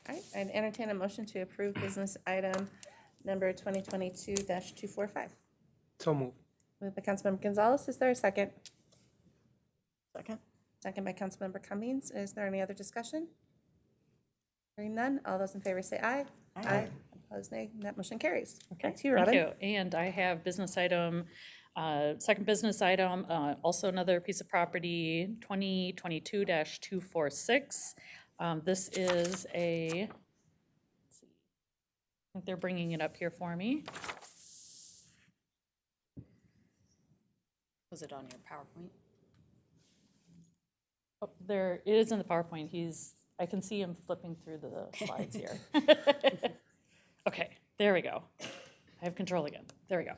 Speaker 2: All right, I'd entertain a motion to approve business item number 2022-245.
Speaker 5: So move.
Speaker 2: Moved by Councilmember Gonzalez. Is there a second?
Speaker 3: Second?
Speaker 2: Second by Councilmember Cummings. Is there any other discussion? Hearing none, all those in favor say aye. Aye. Opposed, nay. And that motion carries. Back to you, Robin.
Speaker 13: Thank you. And I have business item, second business item, also another piece of property, 2022-246. This is a, let's see, I think they're bringing it up here for me.
Speaker 14: Was it on your PowerPoint?
Speaker 13: Oh, there, it is in the PowerPoint. I can see him flipping through the slides here. Okay, there we go. I have control again. There we go.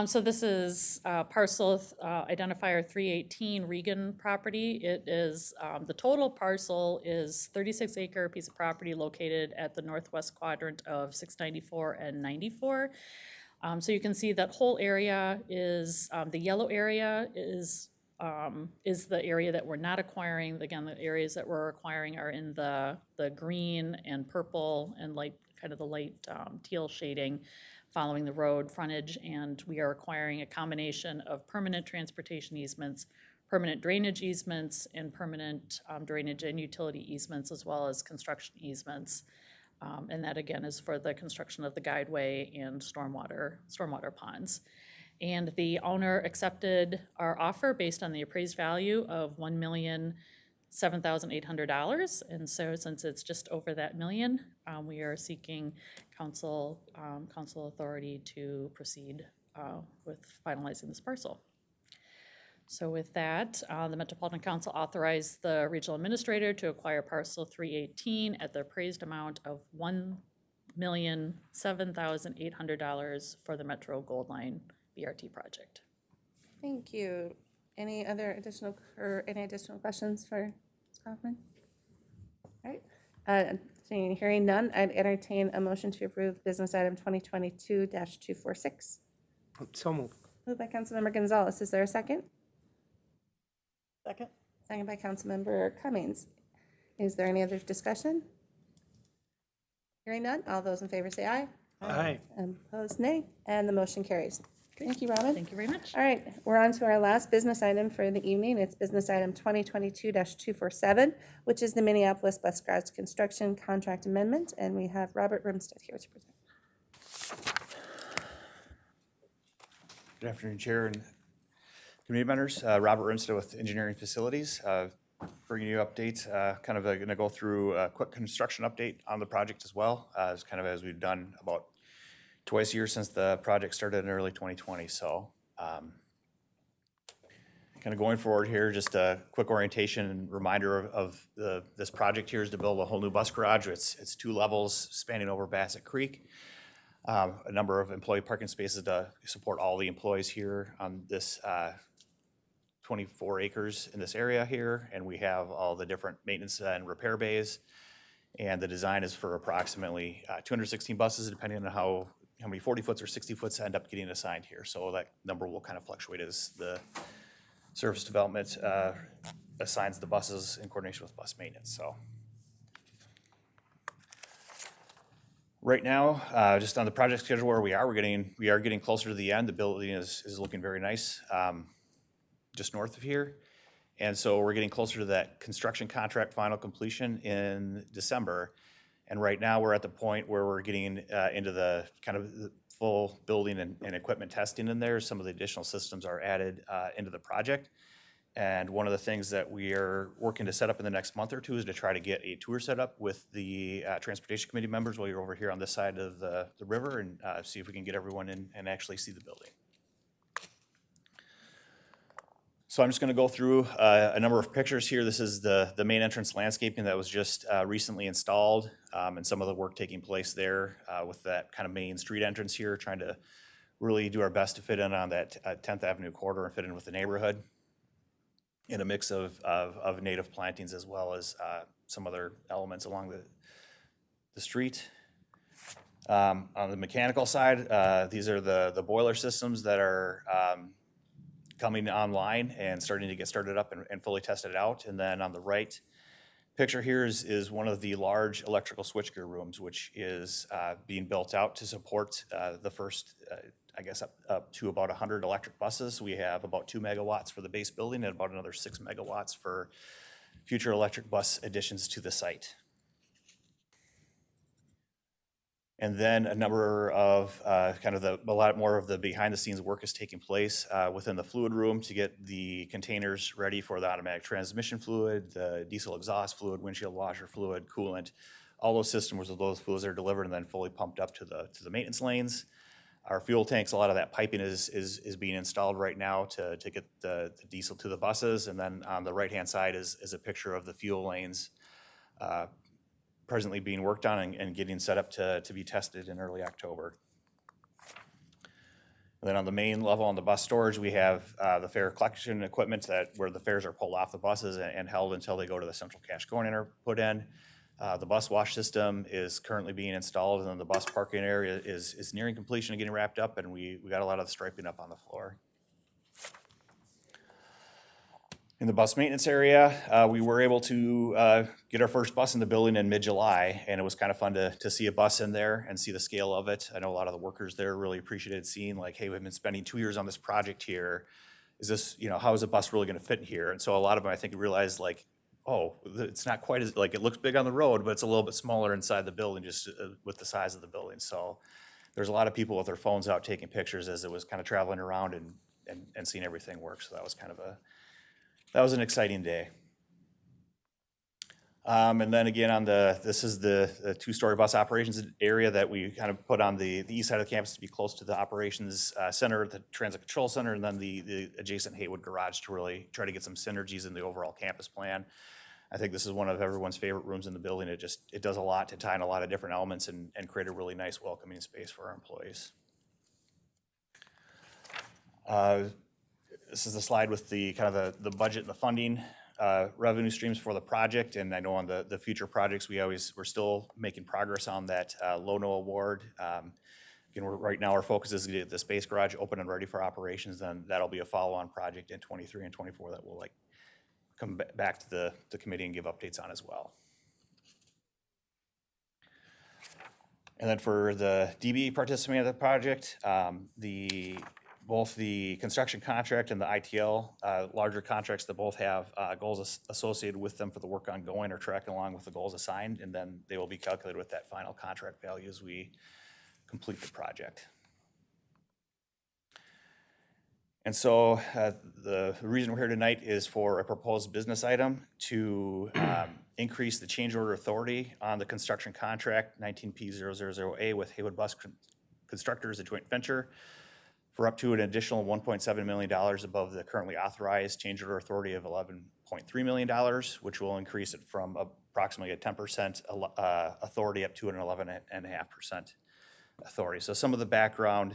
Speaker 13: So this is parcel identifier 318 Regan property. It is, the total parcel is 36-acre piece of property located at the northwest quadrant of 694 and 94. So you can see that whole area is, the yellow area is is the area that we're not acquiring. Again, the areas that we're acquiring are in the green and purple and light, kind of the light teal shading following the road frontage, and we are acquiring a combination of permanent transportation easements, permanent drainage easements, and permanent drainage and utility easements, as well as construction easements. And that, again, is for the construction of the guideway and stormwater ponds. And the owner accepted our offer based on the appraised value of $1,007,800. And so since it's just over that million, we are seeking council authority to proceed with finalizing this parcel. So with that, the Metropolitan Council authorized the regional administrator to acquire parcel 318 at the appraised amount of $1,007,800 for the Metro Gold Line BRT project.
Speaker 2: Thank you. Any additional questions for Ms. Caufman? All right. Hearing none, I'd entertain a motion to approve business item 2022-246.
Speaker 5: So moved.
Speaker 2: Moved by Councilmember Gonzalez. Is there a second?
Speaker 3: Second?
Speaker 2: Second by Councilmember Cummings. Is there any other discussion? Hearing none, all those in favor say aye.
Speaker 5: Aye.
Speaker 2: Opposed, nay, and the motion carries. Thank you, Robin.
Speaker 13: Thank you very much.
Speaker 2: All right, we're on to our last business item for the evening. It's business item 2022-247, which is the Minneapolis Bus Garage Construction Contract Amendment, and we have Robert Rimstead here to present.
Speaker 14: Good afternoon, Chair and committee members. Robert Rimstead with Engineering Facilities, bringing you updates. Kind of going to go through a quick construction update on the project as well, as we've done about twice a year since the project started in early 2020. So kind of going forward here, just a quick orientation and reminder of this project here is to build a whole new bus garage. It's 2 levels spanning over Bassett Creek. A number of employee parking spaces to support all the employees here on this 24 acres in this area here, and we have all the different maintenance and repair bays. And the design is for approximately 216 buses, depending on how many 40-foots or 60-foots end up getting assigned here. So that number will kind of fluctuate as the service development assigns the buses in coordination with bus maintenance. So right now, just on the project schedule where we are getting closer to the end. The building is looking very nice. Just north of here. And so we're getting closer to that construction contract final completion in December. And right now we're at the point where we're getting into the kind of the full building and equipment testing in there. Some of the additional systems are added into the project. And one of the things that we are working to set up in the next month or two is to try to get a tour set up with the Transportation Committee members while you're over here on this side of the river, and see if we can get everyone in and actually see the building. So I'm just going to go through a number of pictures here. This is the main entrance landscaping that was just recently installed, and some of the work taking place there with that kind of main street entrance here, trying to really do our best to fit in on that 10th Avenue corridor and fit in with the neighborhood in a mix of native plantings as well as some other elements along the street. On the mechanical side, these are the boiler systems that are coming online and starting to get started up and fully tested out. And then on the right picture here is one of the large electrical switchgear rooms, which is being built out to support the first, I guess, up to about 100 electric buses. We have about 2 megawatts for the base building and about another 6 megawatts for future electric bus additions to the site. And then a number of a lot more of the behind the scenes work is taking place within the fluid room to get the containers ready for the automatic transmission fluid, the diesel exhaust fluid, windshield washer fluid, coolant. All those systems of those fluids are delivered and then fully pumped up to the maintenance lanes. Our fuel tanks, a lot of that piping is being installed right now to get the diesel to the buses. And then on the right-hand side is a picture of the fuel lanes presently being worked on and getting set up to be tested in early October. And then on the main level on the bus storage, we have the fare collection equipment where the fares are pulled off the buses and held until they go to the central cash coordinator put in. The bus wash system is currently being installed, and then the bus parking area is nearing completion and getting wrapped up, and we got a lot of the striping up on the floor. In the bus maintenance area, we were able to get our first bus in the building in mid-July, and it was kind of fun to see a bus in there and see the scale of it. I know a lot of the workers there really appreciated seeing like, hey, we've been spending 2 years on this project here. Is this, how is a bus really gonna fit in here? And so a lot of them, I think, realized like, oh, it's not quite as, like, it looks big on the road, but it's a little bit smaller inside the building just with the size of the building. So there's a lot of people with their phones out taking pictures as it was kind of traveling around and seeing everything work. So that was kind of that was an exciting day. And then again this is the two-story bus operations area that we kind of put on the east side of the campus to be close to the operations center, the transit control center, and then the adjacent Haywood garage to really try to get some synergies in the overall campus plan. I think this is one of everyone's favorite rooms in the building. It does a lot to tie in a lot of different elements and create a really nice welcoming space for our employees. This is the slide with the kind of the budget and the funding revenue streams for the project. And I know on the future projects, we're still making progress on that LONO award. Again, right now our focus is to get the space garage open and ready for operations. Then that'll be a follow-on project in 23 and 24 that will come back to the committee and give updates on as well. And then for the DB participating in the project, both the construction contract and the ITL, larger contracts that both have goals associated with them for the work ongoing are tracking along with the goals assigned, and then they will be calculated with that final contract value as we complete the project. And so the reason we're here tonight is for a proposed business item to increase the change order authority on the construction contract 19P000A with Haywood Bus Constructors, a joint venture, for up to an additional $1.7 million above the currently authorized change order authority of $11.3 million, which will increase it from approximately a 10% authority up to an 11.5% authority. So some of the background,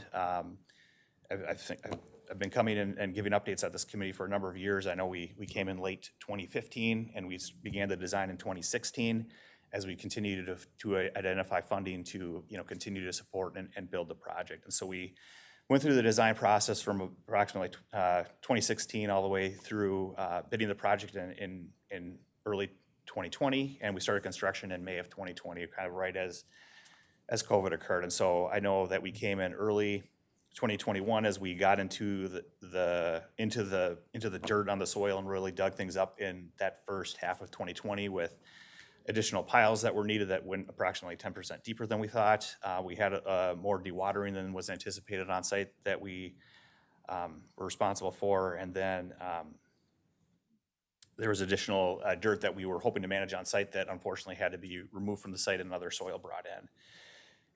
Speaker 14: I've been coming in and giving updates at this committee for a number of years. I know we came in late 2015 and we began the design in 2016 as we continued to identify funding to continue to support and build the project. And so we went through the design process from approximately 2016 all the way through bidding the project in early 2020, and we started construction in May of 2020, kind of right as COVID occurred. And so I know that we came in early 2021 as we got into the dirt on the soil and really dug things up in that first half of 2020 with additional piles that were needed that went approximately 10% deeper than we thought. We had more dewatering than was anticipated on site that we were responsible for. And then there was additional dirt that we were hoping to manage on site that unfortunately had to be removed from the site and other soil brought in.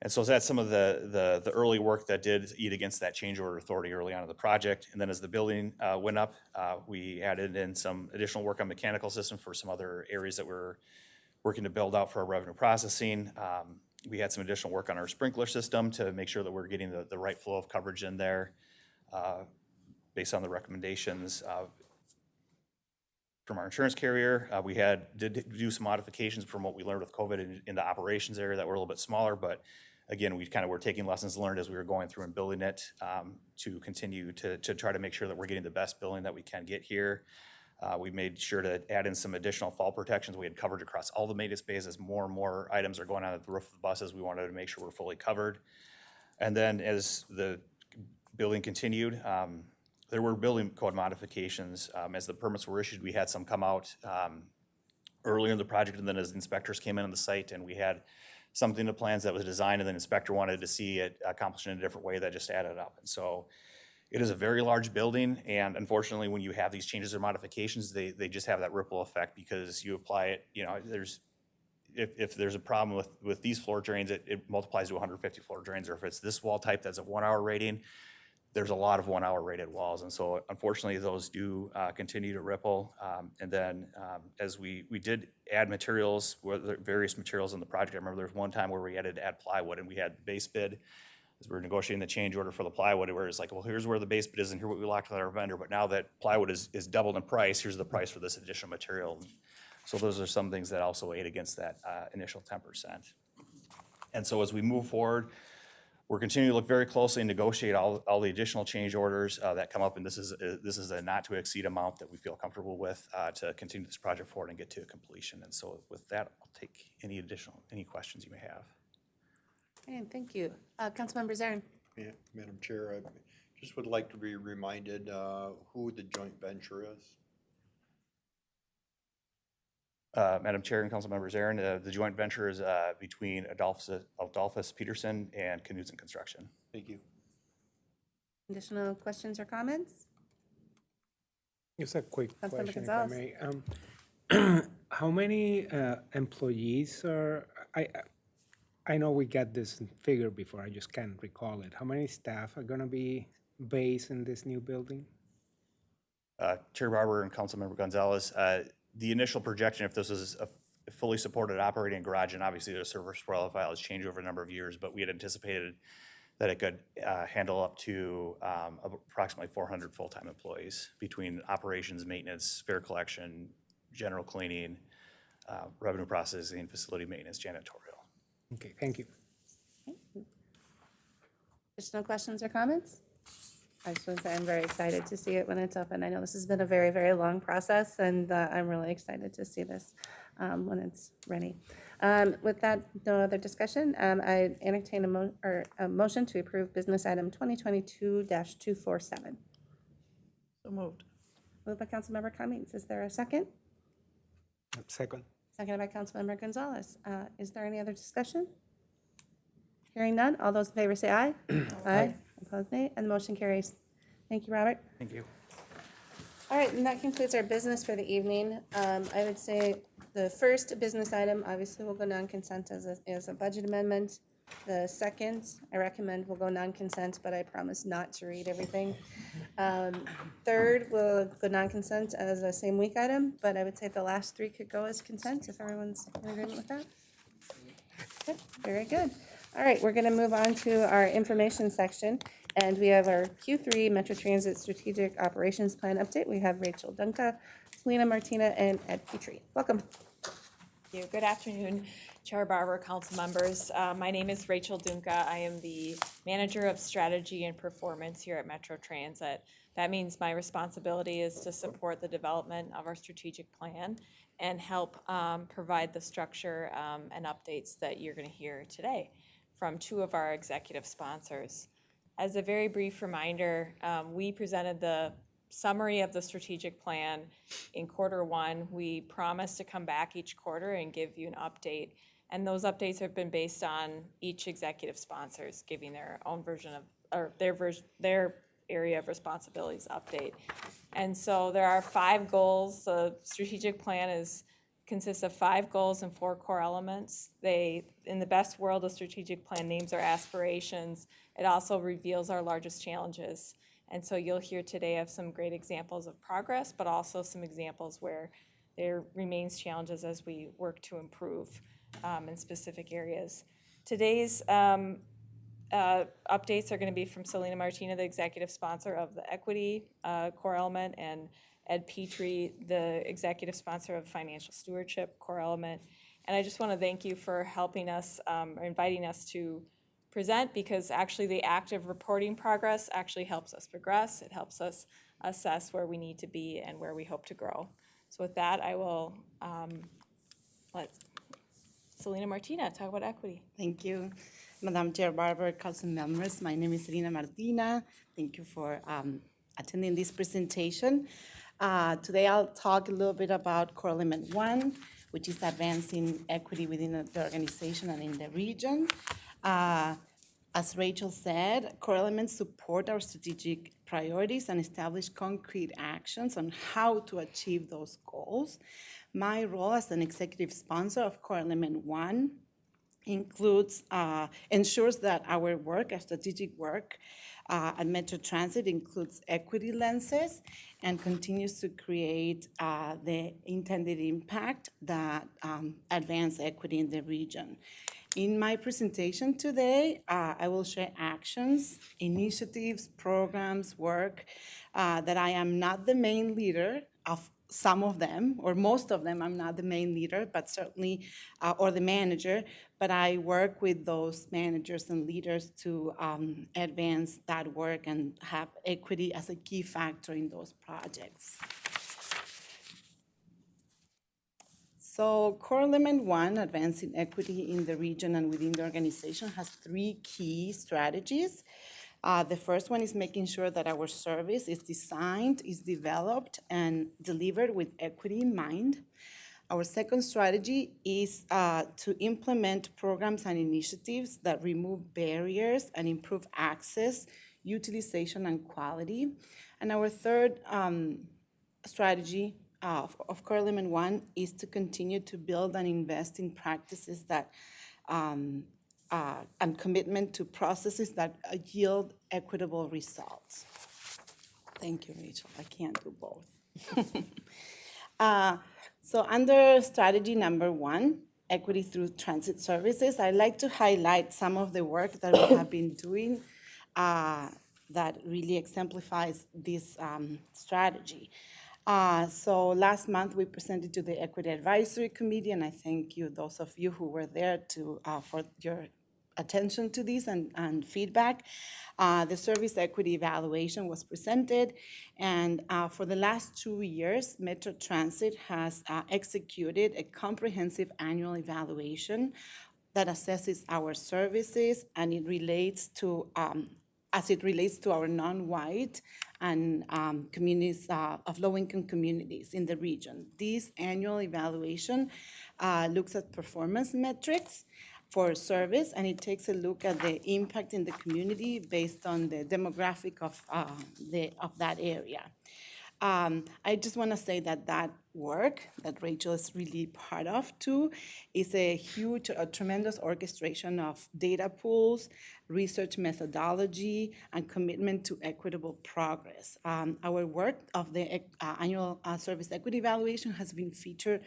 Speaker 14: And so that's some of the early work that did eat against that change order authority early on in the project. And then as the building went up, we added in some additional work on mechanical systems for some other areas that we're working to build out for our revenue processing. We had some additional work on our sprinkler system to make sure that we're getting the right flow of coverage in there based on the recommendations from our insurance carrier. We did do some modifications from what we learned with COVID in the operations area that were a little bit smaller, but again, we kind of were taking lessons learned as we were going through and building it to continue to try to make sure that we're getting the best building that we can get here. We made sure to add in some additional fall protections. We had coverage across all the maintenance bays. As more and more items are going on at the roof of the buses, we wanted to make sure we're fully covered. And then as the building continued, there were building code modifications. As the permits were issued, we had some come out earlier in the project, and then as the inspectors came in on the site and we had something in the plans that was designed and the inspector wanted to see it accomplished in a different way, that just added up. And so it is a very large building, and unfortunately, when you have these changes or modifications, they just have that ripple effect because you apply it, if there's a problem with these floor drains, it multiplies to 150 floor drains, or if it's this wall type that's a 1 hour rating, there's a lot of 1 hour rated walls. And so unfortunately, those do continue to ripple. And then as we did add materials, various materials in the project, I remember there was one time where we had to add plywood, and we had base bid as we were negotiating the change order for the plywood, where it's like, well, here's where the base bid is and here's what we locked with our vendor, but now that plywood is doubled in price, here's the price for this additional material. So those are some things that also aid against that initial 10%. And so as we move forward, We're continuing to look very closely and negotiate all the additional change orders that come up, and this is a not to exceed amount that we feel comfortable with to continue this project forward and get to completion. And so with that, I'll take any questions you may have.
Speaker 2: Okay, thank you. Councilmember Zarin.
Speaker 15: Yeah, Madam Chair, I just would like to be reminded who the joint venture is.
Speaker 14: Madam Chair and council members, Aaron, the joint venture is between Adolphus Peterson and Knudsen Construction.
Speaker 15: Thank you.
Speaker 2: Additional questions or comments?
Speaker 5: Just a quick
Speaker 2: Councilmember
Speaker 5: question, if I
Speaker 2: Gonzalez.
Speaker 5: may. How many employees are, I know we got this figure before, I just can't recall it. How many staff are gonna be based in this new building?
Speaker 14: Chair Barber and Councilmember Gonzalez, the initial projection, if this is a fully supported operating garage, and obviously the service profile has changed over a number of years, but we had anticipated that it could handle up to approximately 400 full-time employees between operations, maintenance, fare collection, general cleaning, revenue processing, facility maintenance, janitorial.
Speaker 5: Okay, thank you.
Speaker 2: Additional questions or comments? I just want to say I'm very excited to see it when it's open. I know this has been a very, very long process, and I'm really excited to see this when it's ready. With that, no other discussion. I entertain a motion to approve business item 2022-247.
Speaker 3: So moved.
Speaker 2: Moved by Councilmember Cummings. Is there a second?
Speaker 5: Second.
Speaker 2: Seconded by Councilmember Gonzalez. Is there any other discussion? Hearing none, all those in favor say aye. Aye. Opposed, nay, and the motion carries. Thank you, Robert.
Speaker 14: Thank you.
Speaker 2: All right, and that concludes our business for the evening. I would say the first business item, obviously, will go non-consent as a budget amendment. The second, I recommend will go non-consent, but I promise not to read everything. Third will go non-consent as a same week item, but I would say the last three could go as consent, if everyone's in agreement with that. Good, very good. All right, we're going to move on to our information section, and we have our Q3 Metro Transit Strategic Operations Plan update. We have Rachel Dunca, Selena Martina, and Ed Petrie. Welcome.
Speaker 16: Thank you. Good afternoon, Chair Barber, council members. My name is Rachel Dunca. I am the Manager of Strategy and Performance here at Metro Transit. That means my responsibility is to support the development of our strategic plan and help provide the structure and updates that you're going to hear today from two of our executive sponsors. As a very brief reminder, we presented the summary of the strategic plan in Q1. We promised to come back each quarter and give you an update, and those updates have been based on each executive sponsors giving their own version of, or their area of responsibilities update. And so there are 5 goals. The strategic plan consists of 5 goals and 4 core elements. In the best world, a strategic plan names our aspirations. It also reveals our largest challenges. And so you'll hear today of some great examples of progress, but also some examples where there remains challenges as we work to improve in specific areas. Today's updates are going to be from Selena Martina, the executive sponsor of the equity core element, and Ed Petrie, the executive sponsor of financial stewardship core element. And I just want to thank you for helping us, or inviting us to present, because actually the active reporting progress actually helps us progress. It helps us assess where we need to be and where we hope to grow. So with that, I will let Selena Martina talk about equity.
Speaker 17: Thank you, Madam Chair Barber, council members. My name is Selena Martina. Thank you for attending this presentation. Today I'll talk a little bit about core element 1, which is advancing equity within the organization and in the region. As Rachel said, core elements support our strategic priorities and establish concrete actions on how to achieve those goals. My role as an executive sponsor of core element 1 ensures that our work, our strategic work at Metro Transit includes equity lenses and continues to create the intended impact that advance equity in the region. In my presentation today, I will share actions, initiatives, programs, work that I am not the main leader of some of them, or most of them. I'm not the main leader, but certainly, or the manager, but I work with those managers and leaders to advance that work and have equity as a key factor in those projects. So core element 1, advancing equity in the region and within the organization, has 3 key strategies. The first one is making sure that our service is designed, is developed, and delivered with equity in mind. Our second strategy is to implement programs and initiatives that remove barriers and improve access, utilization, and quality. And our third strategy of core element 1 is to continue to build and invest in practices that and commitment to processes that yield equitable results. Thank you, Rachel. I can't do both. So under strategy number 1, equity through transit services, I'd like to highlight some of the work that we have been doing that really exemplifies this strategy. So last month we presented to the Equity Advisory Committee, and I thank you, those of you who were there, for your attention to this and feedback. The service equity evaluation was presented, and for the last 2 years, Metro Transit has executed a comprehensive annual evaluation that assesses our services, and it relates to as it relates to our non-white and communities of low-income communities in the region. This annual evaluation looks at performance metrics for service, and it takes a look at the impact in the community based on the demographic of that area. I just want to say that that work that Rachel is really part of too is a tremendous orchestration of data pools, research methodology, and commitment to equitable progress. Our work of the annual service equity evaluation has been featured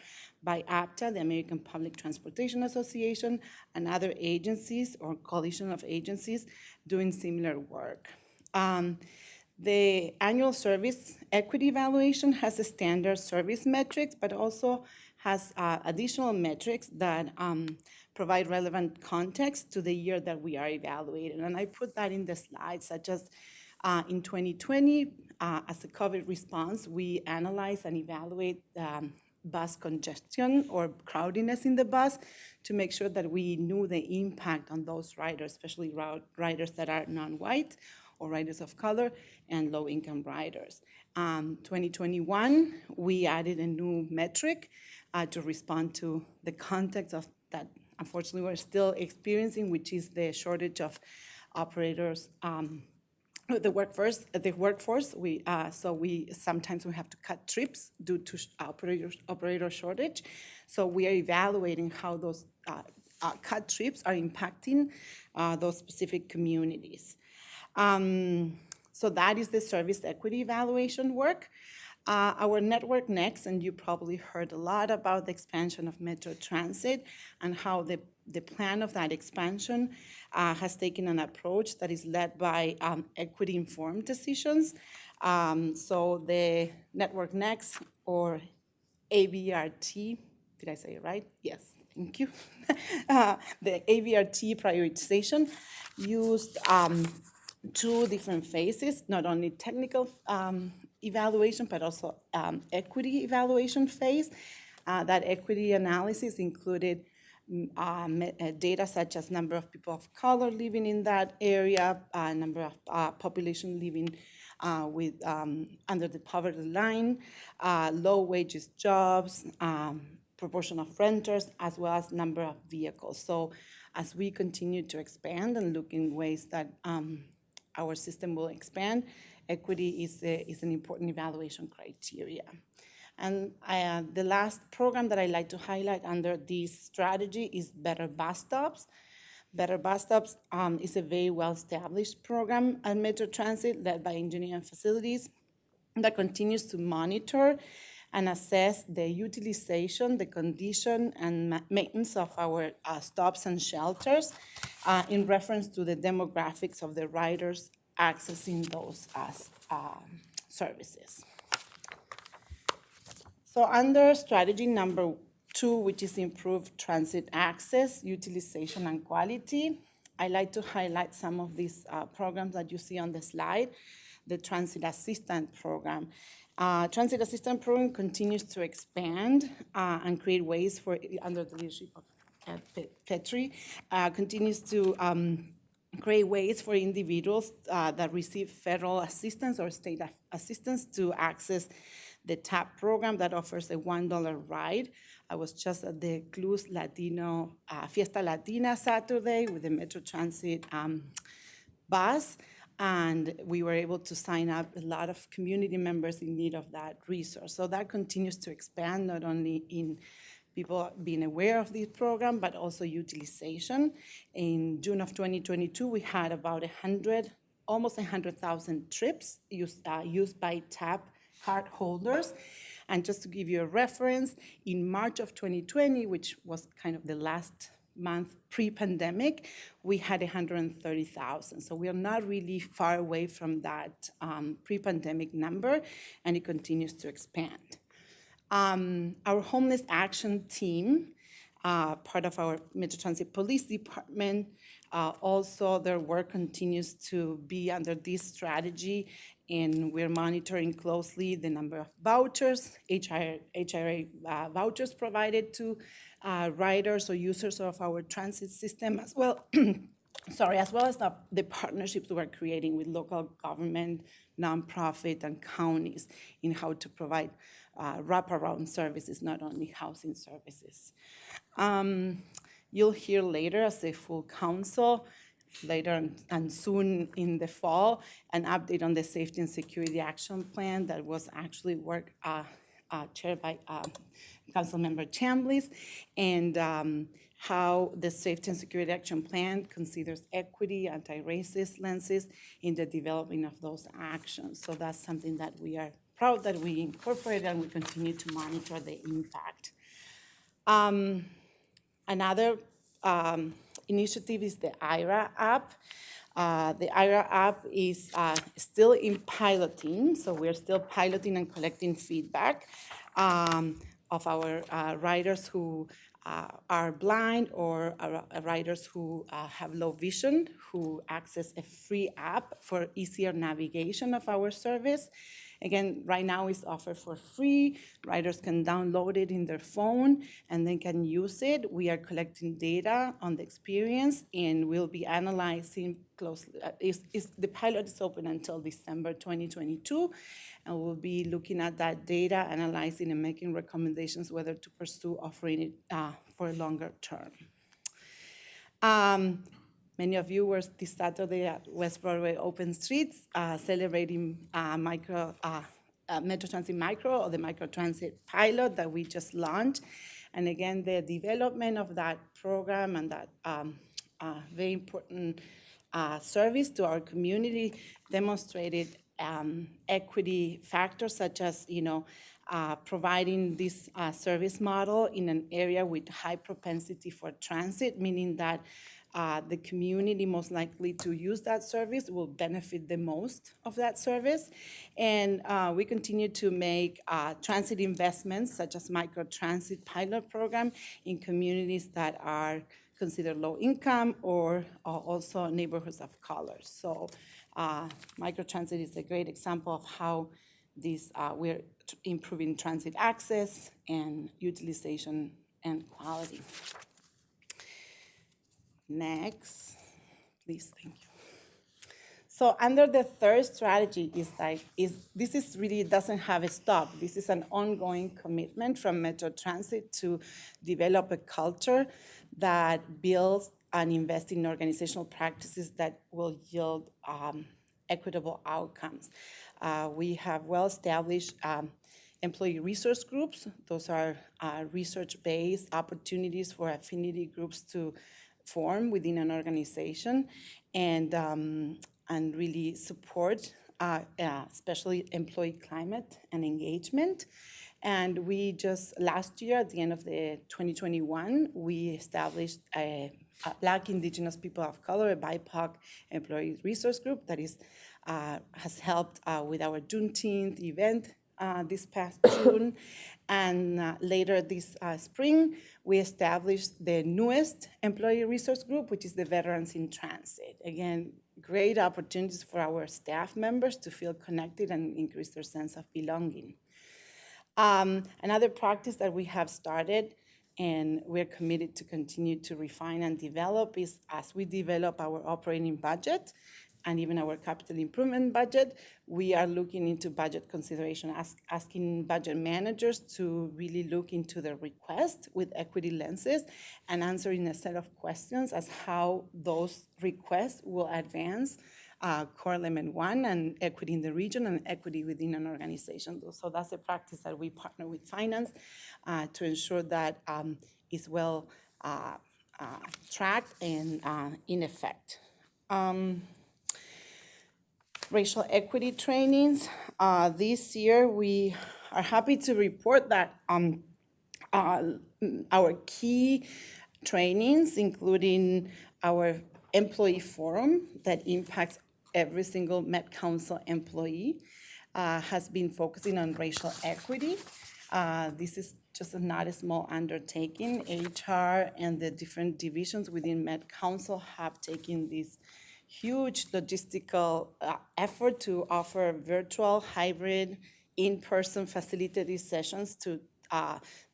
Speaker 17: by APTA, the American Public Transportation Association, and other agencies or coalition of agencies doing similar work. The annual service equity evaluation has a standard service metrics, but also has additional metrics that provide relevant context to the year that we are evaluating. And I put that in the slides, such as in 2020, as a COVID response, we analyze and evaluate bus congestion or crowdiness in the bus to make sure that we knew the impact on those riders, especially riders that are non-white or riders of color, and low-income riders. 2021, we added a new metric to respond to the context of that, unfortunately, we're still experiencing, which is the shortage of operators, the workforce. So sometimes we have to cut trips due to operator shortage. So we are evaluating how those cut trips are impacting those specific communities. So that is the service equity evaluation work. Our Network Next, and you probably heard a lot about the expansion of Metro Transit and how the plan of that expansion has taken an approach that is led by equity-informed decisions. So the Network Next, or AVRT, did I say it right? Yes, thank you. The AVRT prioritization used 2 different phases, not only technical evaluation, but also equity evaluation phase. That equity analysis included data such as number of people of color living in that area, number of population living with under the poverty line, low wages jobs, proportion of renters, as well as number of vehicles. So as we continue to expand and look in ways that our system will expand, equity is an important evaluation criteria. And the last program that I like to highlight under this strategy is Better Bus Stops. Better Bus Stops is a very well-established program at Metro Transit led by engineering facilities that continues to monitor and assess the utilization, the condition, and maintenance of our stops and shelters in reference to the demographics of the riders accessing those services. So under strategy number 2, which is improve transit access, utilization, and quality, I like to highlight some of these programs that you see on the slide. The Transit Assistant Program. Transit Assistant Program continues to expand and create ways for, under the leadership of Petrie, continues to create ways for individuals that receive federal assistance or state assistance to access the TAAC program that offers a $1 ride. I was just at the Clues Latino Fiesta Latina Saturday with the Metro Transit bus, and we were able to sign up a lot of community members in need of that resource. So that continues to expand, not only in people being aware of this program, but also utilization. In June of 2022, we had about almost 100,000 trips used by TAAC card holders. And just to give you a reference, in March of 2020, which was kind of the last month pre-pandemic, we had 130,000. So we are not really far away from that pre-pandemic number, and it continues to expand. Our homeless action team, part of our Metro Transit Police Department, also their work continues to be under this strategy, and we're monitoring closely the number of vouchers, HRA vouchers provided to riders or users of our transit system as well. As well as the partnerships we're creating with local government, nonprofit, and counties in how to provide wraparound services, not only housing services. You'll hear later as a full council, later and soon in the fall, an update on the Safety and Security Action Plan that was actually chaired by Councilmember Chambliss, and how the Safety and Security Action Plan considers equity, anti-racist lenses in the development of those actions. So that's something that we are proud that we incorporated, and we continue to monitor the impact. Another initiative is the IRA app. The IRA app is still in piloting, so we're still piloting and collecting feedback of our riders who are blind, or riders who have low vision, who access a free app for easier navigation of our service. Again, right now it's offered for free. Riders can download it in their phone and then can use it. We are collecting data on the experience, and we'll be analyzing closely. The pilot is open until December 2022, and we'll be looking at that data, analyzing and making recommendations whether to pursue offering it for a longer term. Many of you were this Saturday at West Broadway Open Streets celebrating Metro Transit Micro, or the Micro Transit pilot that we just launched. And again, the development of that program and that very important service to our community demonstrated equity factors, such as providing this service model in an area with high propensity for transit, meaning that the community most likely to use that service will benefit the most of that service. And we continue to make transit investments, such as microtransit pilot program in communities that are considered low income, or also neighborhoods of color. So microtransit is a great example of how we're improving transit access and utilization and quality. Next, please, thank you. So under the third strategy this really doesn't have a stop. This is an ongoing commitment from Metro Transit to develop a culture that builds and invests in organizational practices that will yield equitable outcomes. We have well-established employee resource groups. Those are research-based opportunities for affinity groups to form within an organization, and really support, especially employee climate and engagement. And we just last year, at the end of the 2021, we established a Black, Indigenous, People of Color, a BIPOC employee resource group that has helped with our Juneteenth event this past June. And later this spring, we established the newest employee resource group, which is the Veterans in Transit. Again, great opportunities for our staff members to feel connected and increase their sense of belonging. Another practice that we have started and we're committed to continue to refine and develop is as we develop our operating budget and even our capital improvement budget, we are looking into budget consideration, asking budget managers to really look into the request with equity lenses and answering a set of questions as how those requests will advance core element 1 and equity in the region and equity within an organization. So that's a practice that we partner with finance to ensure that is well tracked and in effect. Racial equity trainings. This year, we are happy to report that our key trainings, including our employee forum that impacts every single Met Council employee, has been focusing on racial equity. This is just not a small undertaking. HR and the different divisions within Met Council have taken this huge logistical effort to offer virtual, hybrid, in-person facilitated sessions to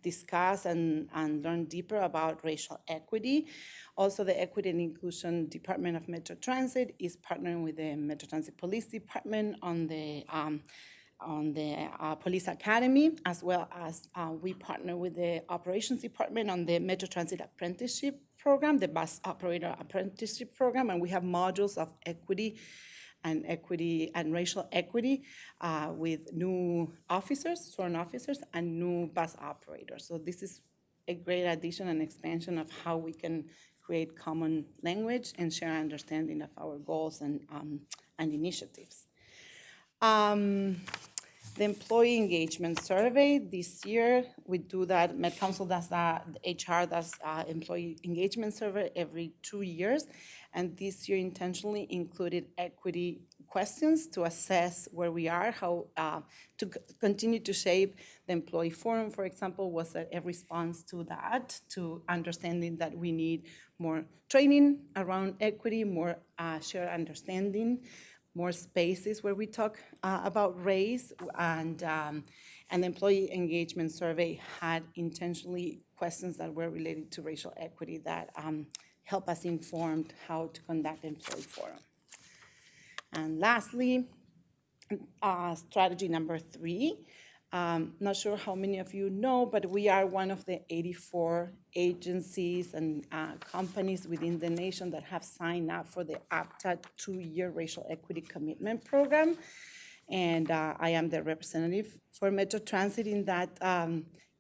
Speaker 17: discuss and learn deeper about racial equity. Also, the Equity and Inclusion Department of Metro Transit is partnering with the Metro Transit Police Department on the Police Academy, as well as we partner with the Operations Department on the Metro Transit Apprenticeship Program, the Bus Operator Apprenticeship Program, and we have modules of equity and racial equity with new officers, sworn officers, and new bus operators. So this is a great addition and expansion of how we can create common language and share understanding of our goals and initiatives. The employee engagement survey, this year we do that, Met Council does that, HR does employee engagement survey every 2 years. And this year intentionally included equity questions to assess where we are, how to continue to shape the employee forum, for example, was a response to that, to understanding that we need more training around equity, more shared understanding, more spaces where we talk about race, and the employee engagement survey had intentionally questions that were related to racial equity that help us inform how to conduct employee forum. And lastly, strategy number 3. Not sure how many of you know, but we are one of the 84 agencies and companies within the nation that have signed up for the APTA 2-year racial equity commitment program. And I am the representative for Metro Transit in that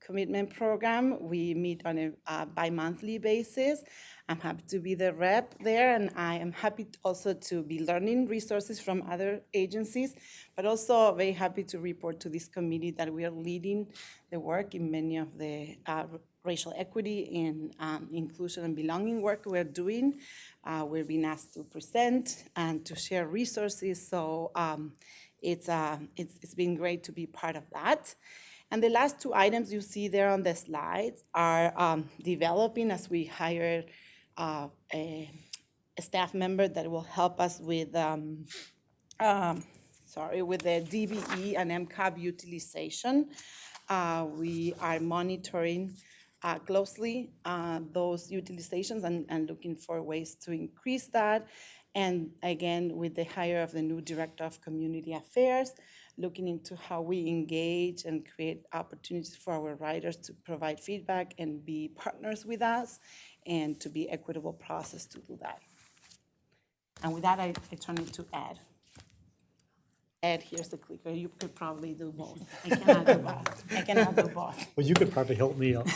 Speaker 17: commitment program. We meet on a bi-monthly basis. I'm happy to be the rep there, and I am happy also to be learning resources from other agencies, but also very happy to report to this committee that we are leading the work in many of the racial equity and inclusion and belonging work we're doing. We're being asked to present and to share resources, so it's been great to be part of that. And the last 2 items you see there on the slides are developing as we hire a staff member that will help us with with the DBE and MCAB utilization. We are monitoring closely those utilizations and looking for ways to increase that. And again, with the hire of the new Director of Community Affairs, looking into how we engage and create opportunities for our riders to provide feedback and be partners with us, and to be equitable process to do that. And with that, I turn it to Ed. Ed, here's the clicker. You could probably do both. I cannot do both.
Speaker 7: Well, you could probably help me out.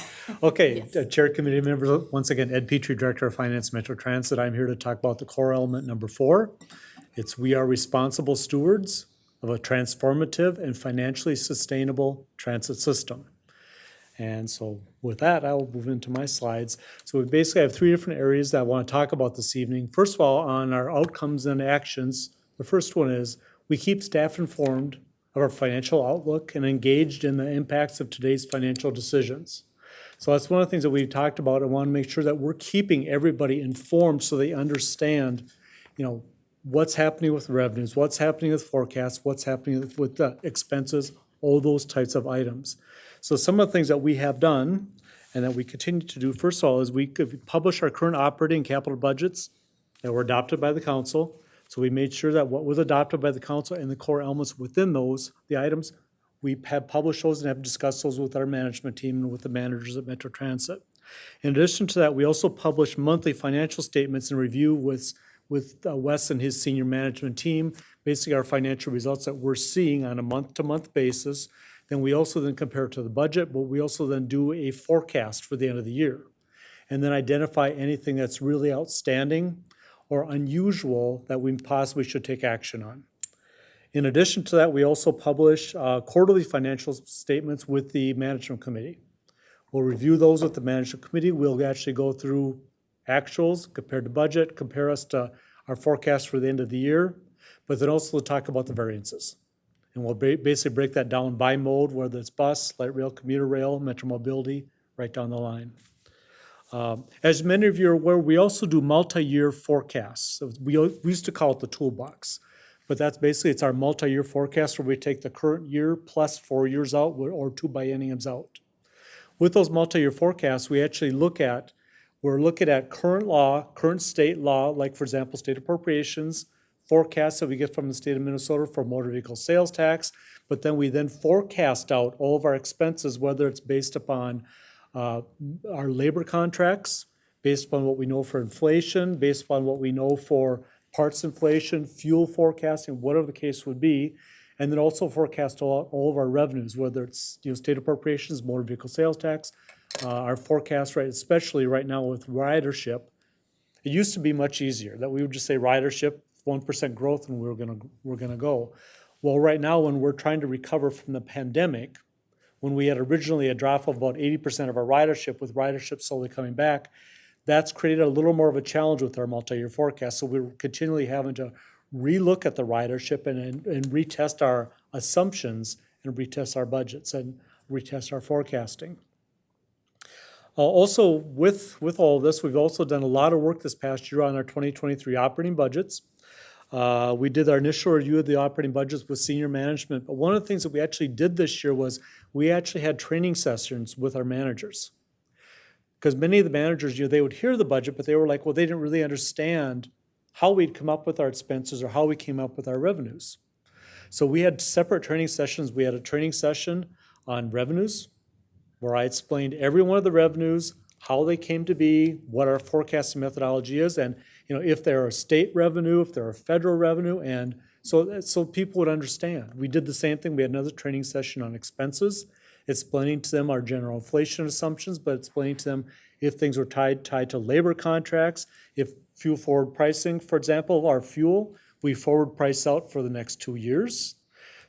Speaker 7: Okay,
Speaker 17: Yes.
Speaker 7: Chair, committee members, once again, Ed Petrie, Director of Finance, Metro Transit. I'm here to talk about the core element number 4. It's we are responsible stewards of a transformative and financially sustainable transit system. And so with that, I will move into my slides. So we basically have 3 different areas that I want to talk about this evening. First of all, on our outcomes and actions, the first one is we keep staff informed of our financial outlook and engaged in the impacts of today's financial decisions. So that's one of the things that we've talked about. I want to make sure that we're keeping everybody informed so they understand, what's happening with revenues, what's happening with forecasts, what's happening with the expenses, all those types of items. So some of the things that we have done and that we continue to do, first of all, is we publish our current operating and capital budgets that were adopted by the council. So we made sure that what was adopted by the council and the core elements within those, the items, we have published those and have discussed those with our management team and with the managers at Metro Transit. In addition to that, we also publish monthly financial statements and review with Wes and his senior management team, basically our financial results that we're seeing on a month-to-month basis. Then we also then compare it to the budget, but we also then do a forecast for the end of the year. And then identify anything that's really outstanding or unusual that we possibly should take action on. In addition to that, we also publish quarterly financial statements with the management committee. We'll review those with the management committee. We'll actually go through actuals compared to budget, compare us to our forecast for the end of the year, but then also talk about the variances. And we'll basically break that down by mode, whether it's bus, light rail, commuter rail, metro mobility, right down the line. As many of you are aware, we also do multi-year forecasts. So we used to call it the toolbox, but that's basically, it's our multi-year forecast where we take the current year plus 4 years out or 2 bienniums out. With those multi-year forecasts, we actually we're looking at current law, current state law, like for example, state appropriations, forecasts that we get from the state of Minnesota for motor vehicle sales tax, but then we then forecast out all of our expenses, whether it's based upon our labor contracts, based upon what we know for inflation, based upon what we know for parts inflation, fuel forecasting, whatever the case would be, and then also forecast all of our revenues, whether it's state appropriations, motor vehicle sales tax, our forecast, right, especially right now with ridership. It used to be much easier that we would just say ridership, 1% growth, and we're gonna go. Well, right now, when we're trying to recover from the pandemic, when we had originally a drop of about 80% of our ridership, with ridership slowly coming back, that's created a little more of a challenge with our multi-year forecast. So we're continually having to relook at the ridership and retest our assumptions and retest our budgets and retest our forecasting. Also, with all of this, we've also done a lot of work this past year on our 2023 operating budgets. We did our initial review of the operating budgets with senior management, but one of the things that we actually did this year was we actually had training sessions with our managers. Because many of the managers, they would hear the budget, but they were like, well, they didn't really understand how we'd come up with our expenses or how we came up with our revenues. So we had separate training sessions. We had a training session on revenues, where I explained every one of the revenues, how they came to be, what our forecasting methodology is, and if they're a state revenue, if they're a federal revenue, and so people would understand. We did the same thing. We had another training session on expenses, explaining to them our general inflation assumptions, but explaining to them if things were tied to labor contracts, if fuel forward pricing, for example, our fuel, we forward price out for the next 2 years.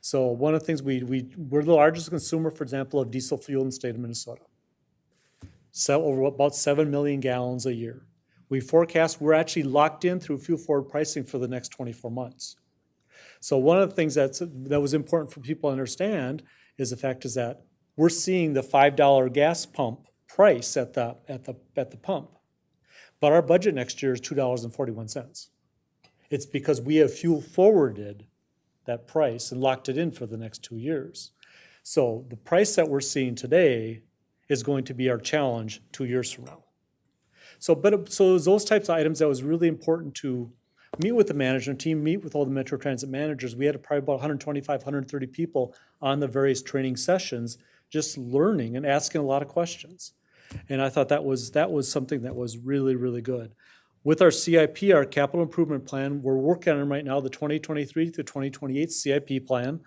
Speaker 7: So one of the things we're the largest consumer, for example, of diesel fuel in the state of Minnesota. Sell over about 7 million gallons a year. We forecast we're actually locked in through fuel forward pricing for the next 24 months. So one of the things that was important for people to understand is the fact is that we're seeing the $5 gas pump price at the pump, but our budget next year is $2.41. It's because we have fuel forwarded that price and locked it in for the next 2 years. So the price that we're seeing today is going to be our challenge 2 years from now. So those types of items that was really important to meet with the management team, meet with all the Metro Transit managers. We had probably about 125, 130 people on the various training sessions, just learning and asking a lot of questions. And I thought that was something that was really, really good. With our CIP, our capital improvement plan, we're working on right now the 2023 to 2028 CIP plan.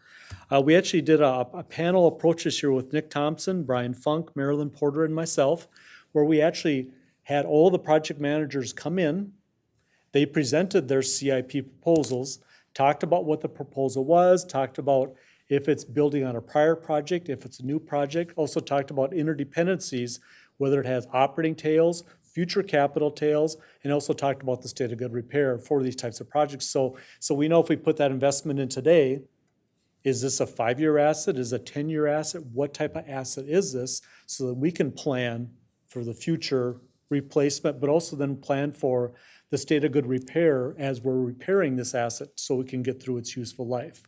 Speaker 7: We actually did a panel approach this year with Nick Thompson, Brian Funk, Marilyn Porter, and myself, where we actually had all the project managers come in. They presented their CIP proposals, talked about what the proposal was, talked about if it's building on a prior project, if it's a new project, also talked about interdependencies, whether it has operating tails, future capital tails, and also talked about the state of good repair for these types of projects. So we know if we put that investment in today, Is this a 5-year asset? Is it a 10-year asset? What type of asset is this? So that we can plan for the future replacement, but also then plan for the state of good repair as we're repairing this asset so we can get through its useful life.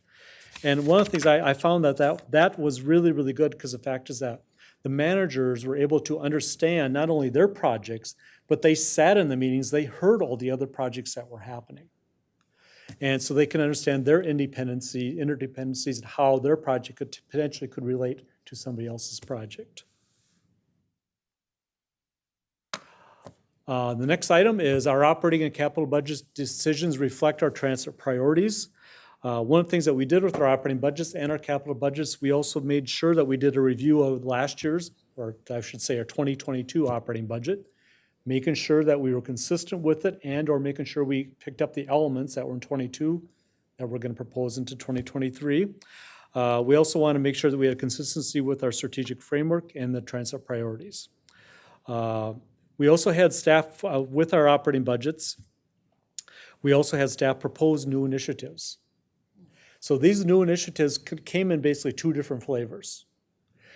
Speaker 7: And one of the things I found that was really, really good, because the fact is that the managers were able to understand not only their projects, but they sat in the meetings, they heard all the other projects that were happening. And so they can understand their interdependencies, and how their project potentially could relate to somebody else's project. The next item is our operating and capital budget decisions reflect our transit priorities. One of the things that we did with our operating budgets and our capital budgets, we also made sure that we did a review of last year's, or I should say our 2022 operating budget, making sure that we were consistent with it and or making sure we picked up the elements that were in 22 that we're going to propose into 2023. We also want to make sure that we had consistency with our strategic framework and the transit priorities. We also had staff, with our operating budgets, we also had staff propose new initiatives. So these new initiatives came in basically 2 different flavors.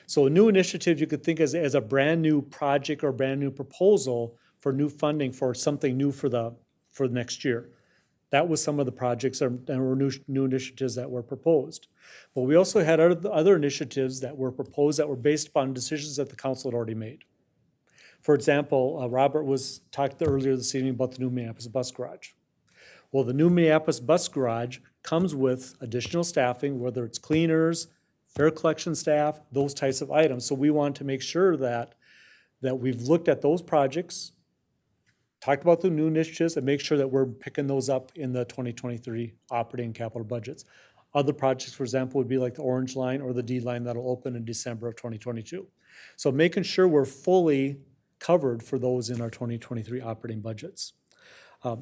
Speaker 7: So a new initiative you could think as a brand new project or brand new proposal for new funding for something new for the next year. That was some of the projects and were new initiatives that were proposed. But we also had other initiatives that were proposed that were based upon decisions that the council had already made. For example, Robert talked earlier this evening about the new Minneapolis bus garage. Well, the new Minneapolis bus garage comes with additional staffing, whether it's cleaners, fare collection staff, those types of items. So we want to make sure that we've looked at those projects, talked about the new initiatives, and make sure that we're picking those up in the 2023 operating and capital budgets. Other projects, for example, would be like the Orange Line or the D Line that'll open in December of 2022. So making sure we're fully covered for those in our 2023 operating budgets.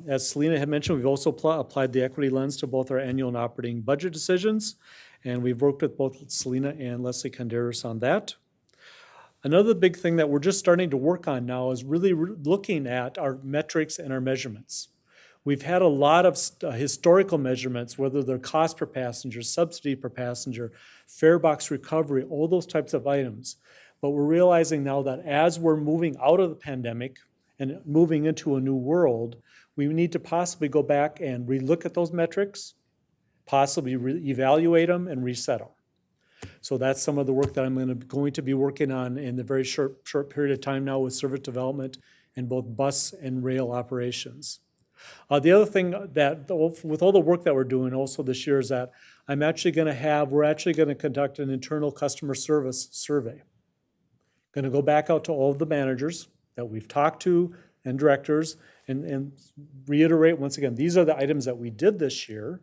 Speaker 7: As Selena had mentioned, we've also applied the equity lens to both our annual and operating budget decisions, and we've worked with both Selena and Leslie Conderas on that. Another big thing that we're just starting to work on now is really looking at our metrics and our measurements. We've had a lot of historical measurements, whether they're cost per passenger, subsidy per passenger, fare box recovery, all those types of items. But we're realizing now that as we're moving out of the pandemic and moving into a new world, we need to possibly go back and relook at those metrics, possibly evaluate them and reset them. So that's some of the work that I'm going to be working on in the very short period of time now with service development in both bus and rail operations. The other thing that, with all the work that we're doing also this year, is that we're actually going to conduct an internal customer service survey. Going to go back out to all of the managers that we've talked to and directors and reiterate once again, these are the items that we did this year.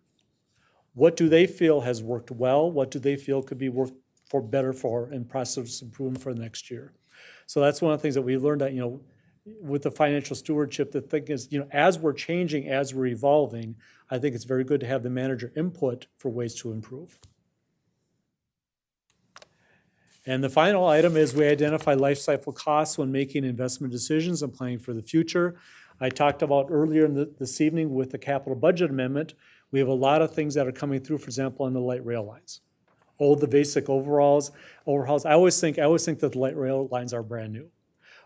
Speaker 7: What do they feel has worked well? What do they feel could be worked for better for and process improvement for the next year? So that's one of the things that we learned that, with the financial stewardship, the thing is, as we're changing, as we're evolving, I think it's very good to have the manager input for ways to improve. And the final item is we identify life cycle costs when making investment decisions and planning for the future. I talked about earlier this evening with the capital budget amendment, we have a lot of things that are coming through, for example, on the light rail lines. All the basic overhauls. I always think that the light rail lines are brand new.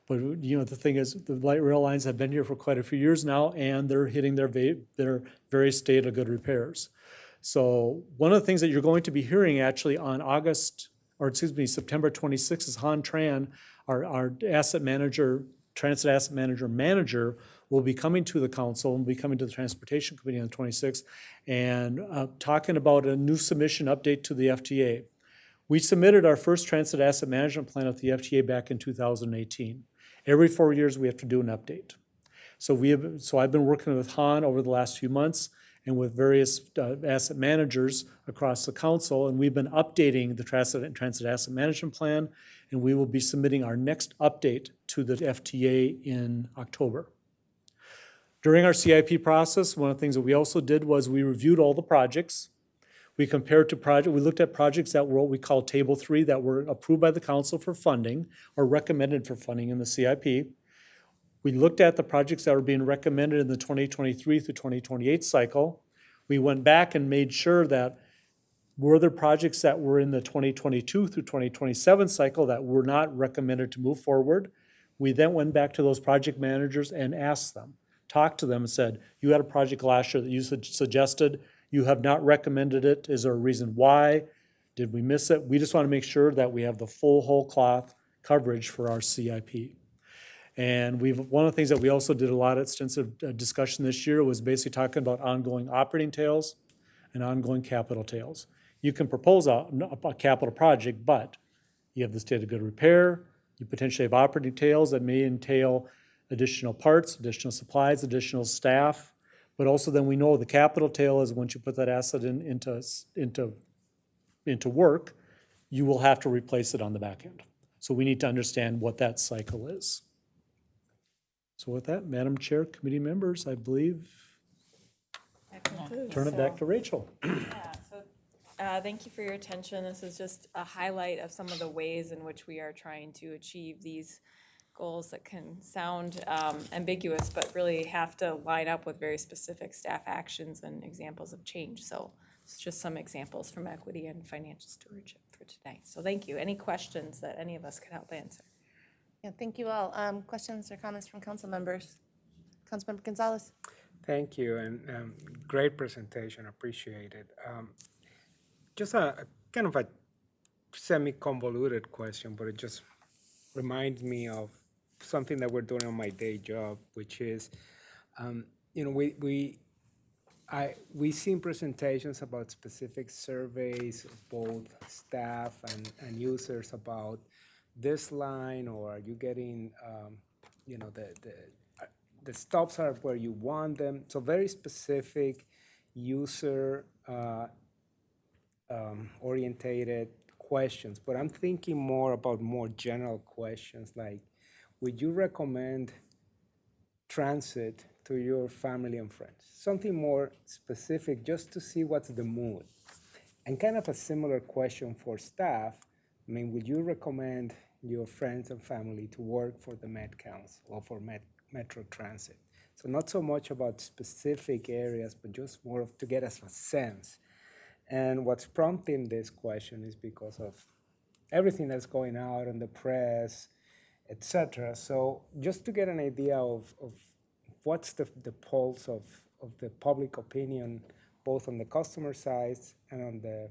Speaker 7: But the thing is, the light rail lines have been here for quite a few years now, and they're hitting their very state of good repairs. So one of the things that you're going to be hearing actually on September 26th is Han Tran, our asset manager, transit asset manager will be coming to the council and will be coming to the transportation committee on the 26th and talking about a new submission update to the FTA. We submitted our first transit asset management plan with the FTA back in 2018. Every 4 years we have to do an update. So I've been working with Han over the last few months and with various asset managers across the council, and we've been updating the transit asset management plan, and we will be submitting our next update to the FTA in October. During our CIP process, one of the things that we also did was we reviewed all the projects. We looked at projects that were what we call Table 3 that were approved by the council for funding or recommended for funding in the CIP. We looked at the projects that were being recommended in the 2023 through 2028 cycle. We went back and made sure that were there projects that were in the 2022 through 2027 cycle that were not recommended to move forward? We then went back to those project managers and asked them, talked to them and said, you had a project last year that you suggested, you have not recommended it. Is there a reason why? Did we miss it? We just want to make sure that we have the full whole cloth coverage for our CIP. And one of the things that we also did a lot of extensive discussion this year was basically talking about ongoing operating tails and ongoing capital tails. You can propose a capital project, but you have the state of good repair, you potentially have operating tails that may entail additional parts, additional supplies, additional staff, but also then we know the capital tail is once you put that asset into work, you will have to replace it on the back end. So we need to understand what that cycle is. So with that, Madam Chair, committee members, I believe, turn it back to Rachel.
Speaker 16: Thank you for your attention. This is just a highlight of some of the ways in which we are trying to achieve these goals that can sound ambiguous, but really have to line up with very specific staff actions and examples of change. So it's just some examples from equity and financial stewardship for today. So thank you. Any questions that any of us could help answer?
Speaker 2: Yeah, thank you all. Questions or comments from council members? Councilmember Gonzalez.
Speaker 5: Thank you, and great presentation, appreciate it. Just a kind of a semi-convoluted question, but it just reminds me of something that we're doing on my day job, which is, you know, we seen presentations about specific surveys of both staff and users about this line, or are you getting, you know, the stops are where you want them. So very specific user orientated questions, but I'm thinking more about more general questions like, would you recommend transit to your family and friends? Something more specific just to see what's the mood. And kind of a similar question for staff. I mean, would you recommend your friends and family to work for the Met Council or for Metro Transit? So not so much about specific areas, but just more to get us a sense. And what's prompting this question is because of everything that's going out in the press, etc. So just to get an idea of what's the pulse of the public opinion, both on the customer side and on the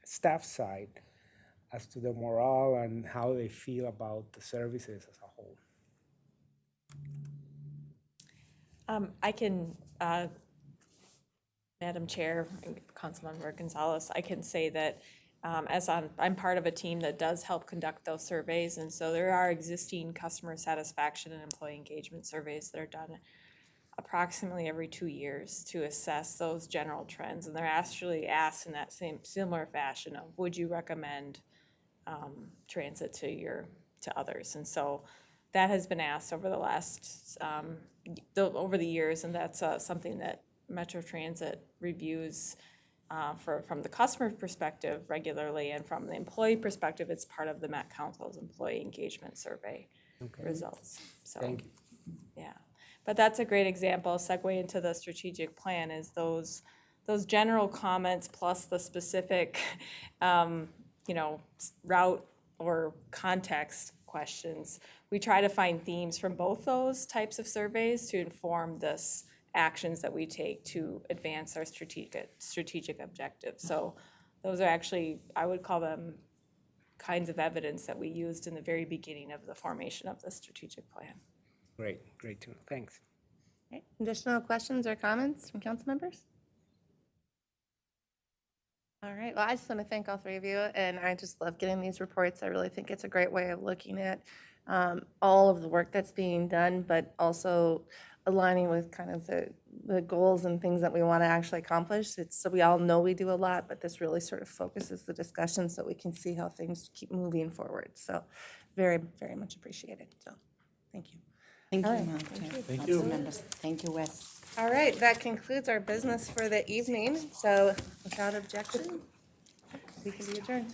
Speaker 5: staff side, as to the morale and how they feel about the services as a whole.
Speaker 16: I can, Madam Chair, Councilmember Gonzalez, I can say that I'm part of a team that does help conduct those surveys, and so there are existing customer satisfaction and employee engagement surveys that are done approximately every 2 years to assess those general trends, and they're actually asked in that similar fashion of, would you recommend transit to others? And so that has been asked over the last over the years, and that's something that Metro Transit reviews from the customer perspective regularly, and from the employee perspective, it's part of the Met Council's employee engagement survey results. So,
Speaker 5: thank you.
Speaker 16: Yeah, but that's a great example. Segue into the strategic plan is those general comments plus the specific, you know, route or context questions. We try to find themes from both those types of surveys to inform this actions that we take to advance our strategic objectives. So those are actually, I would call them kinds of evidence that we used in the very beginning of the formation of the strategic plan.
Speaker 5: Great to know. Thanks.
Speaker 2: Okay. Additional questions or comments from council members? All right, well, I just want to thank all three of you, and I just love getting these reports. I really think it's a great way of looking at all of the work that's being done, but also aligning with kind of the goals and things that we want to actually accomplish. So we all know we do a lot, but this really sort of focuses the discussion so we can see how things keep moving forward. So very, very much appreciated. So thank you.
Speaker 17: Thank you,
Speaker 2: All right.
Speaker 17: Madam Chair.
Speaker 7: Thank
Speaker 17: Council
Speaker 7: you.
Speaker 17: members. Thank you, Wes.
Speaker 2: All right, that concludes our business for the evening. So without objection, we can be adjourned.